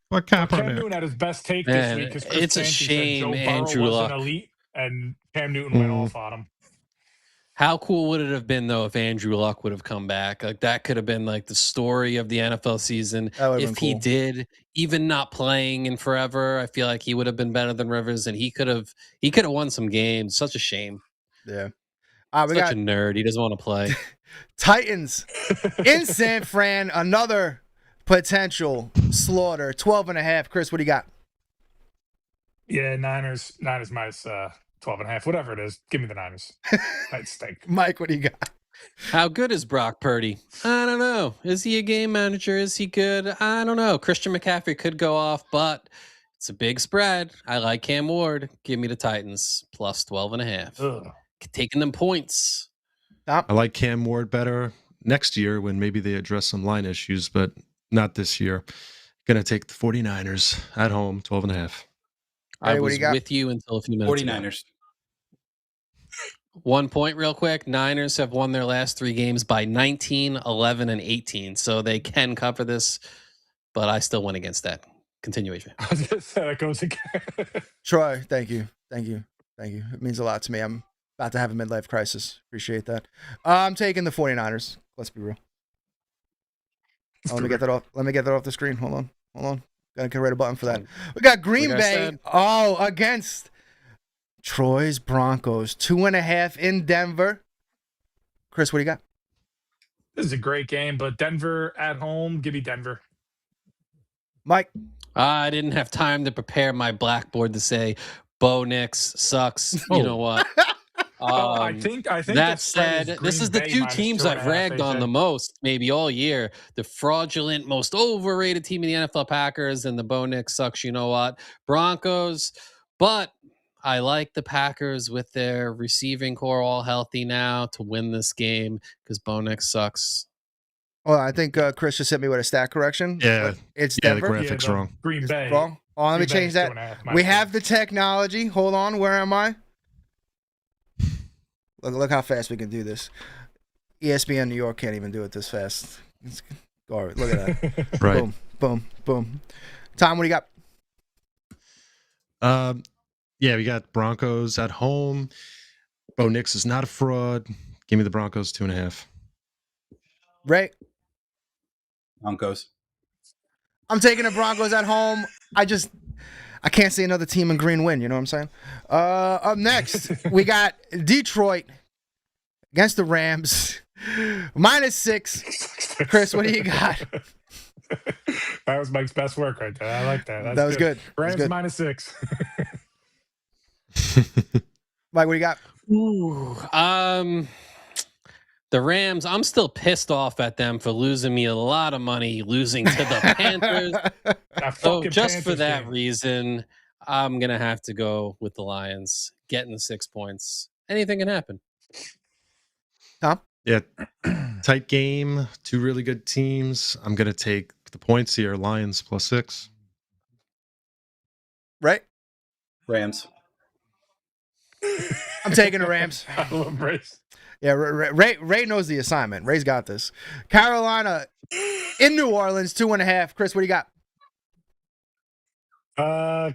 What Cam Newton had his best take this week because it's a shame Andrew wasn't Luck. elite, and Cam Newton went off on him. How cool would it have been though if Andrew Luck would have come back? Like that could have been like the story of the NFL season. If he did, even not playing in forever, I feel like he would have been better than Rivers, and he could have won some games. Such a shame. Yeah, such a nerd. He doesn't want to play. Titans in San Fran, another potential slaughter. 12.5. Chris, what do you got? Yeah, Niners minus 12.5, whatever it is. Give me the Niners. I'd stink. Mike, what do you got? How good is Brock Purdy? I don't know. Is he a game manager? Is he good? I don't know. Christian McCaffrey could go off, but it's a big spread. I like Cam Ward. Give me the Titans plus 12.5. Taking them points. I like Cam Ward better next year when maybe they address some line issues, but not this year. Gonna take the 49ers at home, 12.5. I was with you until a few minutes 49ers. ago. 1 point real quick. Niners have won their last 3 games by 19, 11, and 18. So they can cover this, but I still went against that. Continuation. I was going to say that goes again. Troy, thank you. It means a lot to me. I'm about to have a midlife crisis. Appreciate that. I'm taking the 49ers. Let's be real. Let me get that off the screen. Hold on. Gotta create a button for that. We got Green Bay. Against Troy's Broncos. 2.5 in Denver. Chris, what do you got? This is a great game, but Denver at home. Give me Denver. Mike? I didn't have time to prepare my blackboard to say Bo Nix sucks. You know what? I think that said, this is the 2 teams I've ragged on the most, maybe all year. The fraudulent, most overrated team in the NFL, Packers, and the Bo Nix sucks. You know what? Broncos. But I like the Packers with their receiving core all healthy now to win this game because Bo Nix sucks. Well, I think Chris just hit me with a stat correction. Yeah, it's Denver. The graphics wrong. Green Bay. Wrong. Oh, let me change that. We have the technology. Hold on. Where am I? Look how fast we can do this. ESPN New York can't even do it this fast. Look at that. Right. Boom. Tom, what do you got? Yeah, we got Broncos at home. Bo Nix is not a fraud. Give me the Broncos 2.5. Ray? Broncos. I'm taking the Broncos at home. I can't see another team in green win. You know what I'm saying? Up next, we got Detroit against the Rams. -6. Chris, what do you got? That was Mike's best work right there. I like that. That was good. Rams -6. Mike, what do you got? The Rams, I'm still pissed off at them for losing me a lot of money, losing to the Panthers. So just for that reason, I'm going to have to go with the Lions, getting the 6 points. Anything can happen. Tom? Yeah, tight game, 2 really good teams. I'm going to take the points here, Lions +6. Right? Rams. I'm taking the Rams. I love Race. Yeah, Ray knows the assignment. Ray's got this. Carolina in New Orleans, 2.5. Chris, what do you got?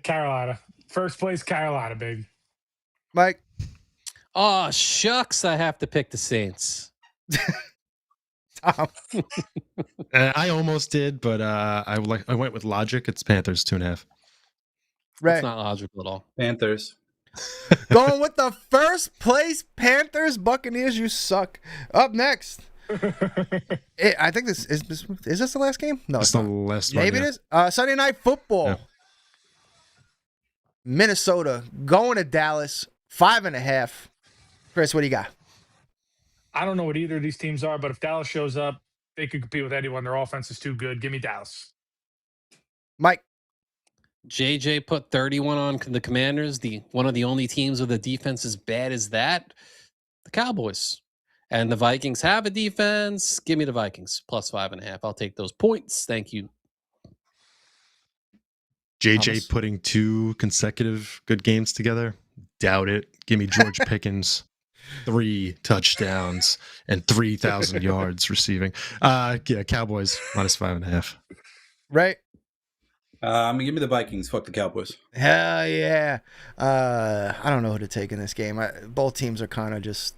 Carolina. First place, Carolina, baby. Mike? Oh, shucks. I have to pick the Saints. Tom? I almost did, but I went with logic. It's Panthers 2.5. Ray? It's not logical at all. Panthers. Going with the first place Panthers. Buccaneers, you suck. Up next. I think this is this the last game? No, it's the last one. Maybe it is. Sunday Night Football. Yeah. Minnesota going to Dallas, 5.5. Chris, what do you got? I don't know what either of these teams are, but if Dallas shows up, they could compete with anyone. Their offense is too good. Give me Dallas. Mike? JJ put 31 on the Commanders, one of the only teams with a defense as bad as that, the Cowboys. And the Vikings have a defense. Give me the Vikings, +5.5. I'll take those points. Thank you. JJ Thomas. putting 2 consecutive good games together. Doubt it. Give me George Pickens, 3 touchdowns and 3,000 yards receiving. Yeah, Cowboys -5.5. Right? I'm gonna give me the Vikings. Fuck the Cowboys. Hell yeah. I don't know who to take in this game. Both teams are kind of just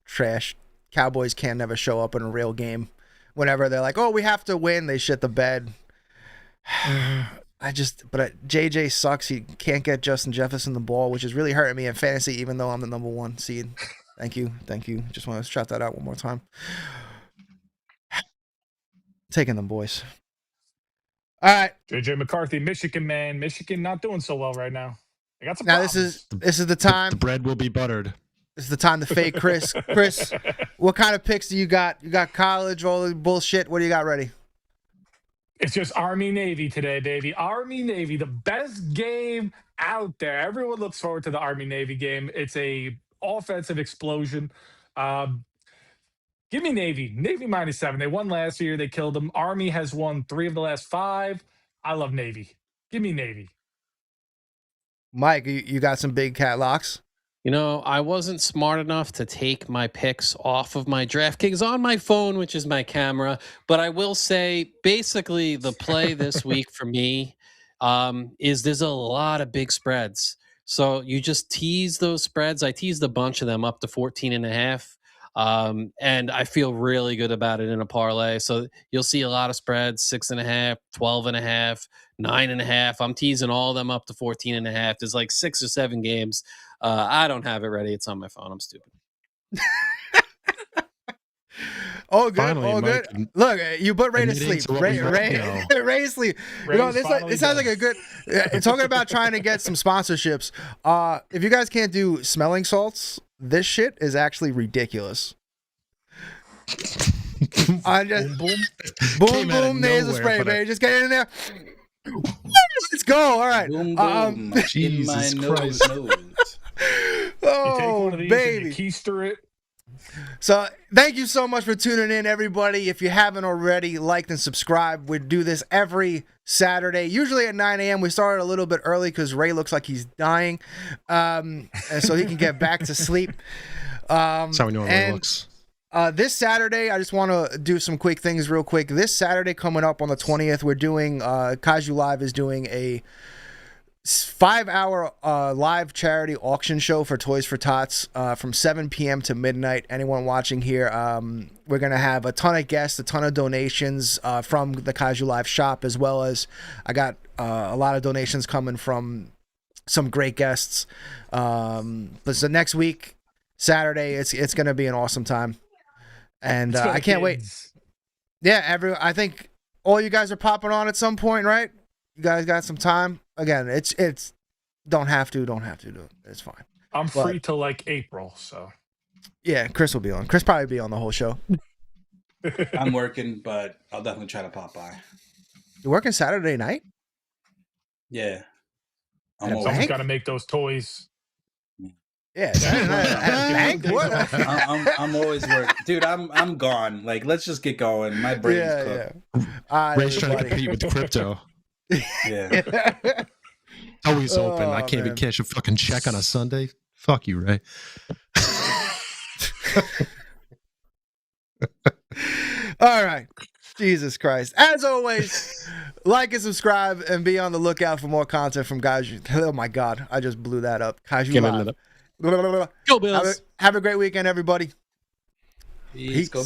trash. Cowboys can never show up in a real game. Whenever they're like, oh, we have to win, they shit the bed. But JJ sucks. He can't get Justin Jefferson the ball, which is really hurting me in fantasy, even though I'm the number 1 seed. Thank you. Just want to shout that out one more time. Taking them, boys. All right. JJ McCarthy, Michigan, man. Michigan not doing so well right now. They got some now problems. this is the time. The bread will be buttered. This is the time to fake Chris. Chris, what kind of picks do you got? You got college, all the bullshit. What do you got ready? It's just Army-Navy today, baby. Army-Navy, the best game out there. Everyone looks forward to the Army-Navy game. It's a offensive explosion. Give me Navy. Navy -7. They won last year. They killed them. Army has won 3 of the last 5. I love Navy. Give me Navy. Mike, you got some big cat locks? I wasn't smart enough to take my picks off of my DraftKings on my phone, which is my camera. But I will say, basically, the play this week for me is there's a lot of big spreads. So you just tease those spreads. I teased a bunch of them up to 14.5. And I feel really good about it in a parlay. So you'll see a lot of spreads, 6.5, 12.5, 9.5. I'm teasing all of them up to 14.5. There's like 6 or 7 games. I don't have it ready. It's on my phone. I'm stupid. Oh, good. Finally, all Mike, good. Look, you put Ray to sleep. Ray to sleep. This sounds like a good. Talking about trying to get some sponsorships. If you guys can't do smelling salts, this shit is actually ridiculous. I just boom nasal spray, baby. Just get it in there. Let's go. All right. Boom, boom. Jesus Christ. Oh, baby. Keister it. So thank you so much for tuning in, everybody. If you haven't already, liked and subscribed. We do this every Saturday, usually at 9 a.m. We started a little bit early because Ray looks like he's dying, and so he can get back to sleep. That's how we know it looks. This Saturday, I just want to do some quick things real quick. This Saturday coming up on the 20th, we're doing, Kaiju Live is doing a 5-hour live charity auction show for Toys for Tots from 7 p.m. to midnight. Anyone watching here, we're going to have a ton of guests, a ton of donations from the Kaiju Live shop, as well as I got a lot of donations coming from some great guests. But so next week, Saturday, it's going to be an awesome time. And I can't wait. Yeah, I think all you guys are popping on at some point, right? You guys got some time. Again, it's don't have to do it. It's fine. I'm free till like April, so yeah, Chris will be on. Chris probably be on the whole show. I'm working, but I'll definitely try to pop by. You're working Saturday night? Yeah. Someone's got to make those toys. Yeah. Bank? What? I'm always working. Dude, I'm gone. Like, let's just get going. My brain's cooked. Yeah. Ray's trying to compete with the crypto. Yeah. Always open. I can't even cash a fucking check on a Sunday. Fuck you, Ray. All right. Jesus Christ. As always, like and subscribe and be on the lookout for more content from Kaiju. Oh my God. I just blew that up. Kaiju Live. Go Bills. Have a great weekend, everybody. Peace. Go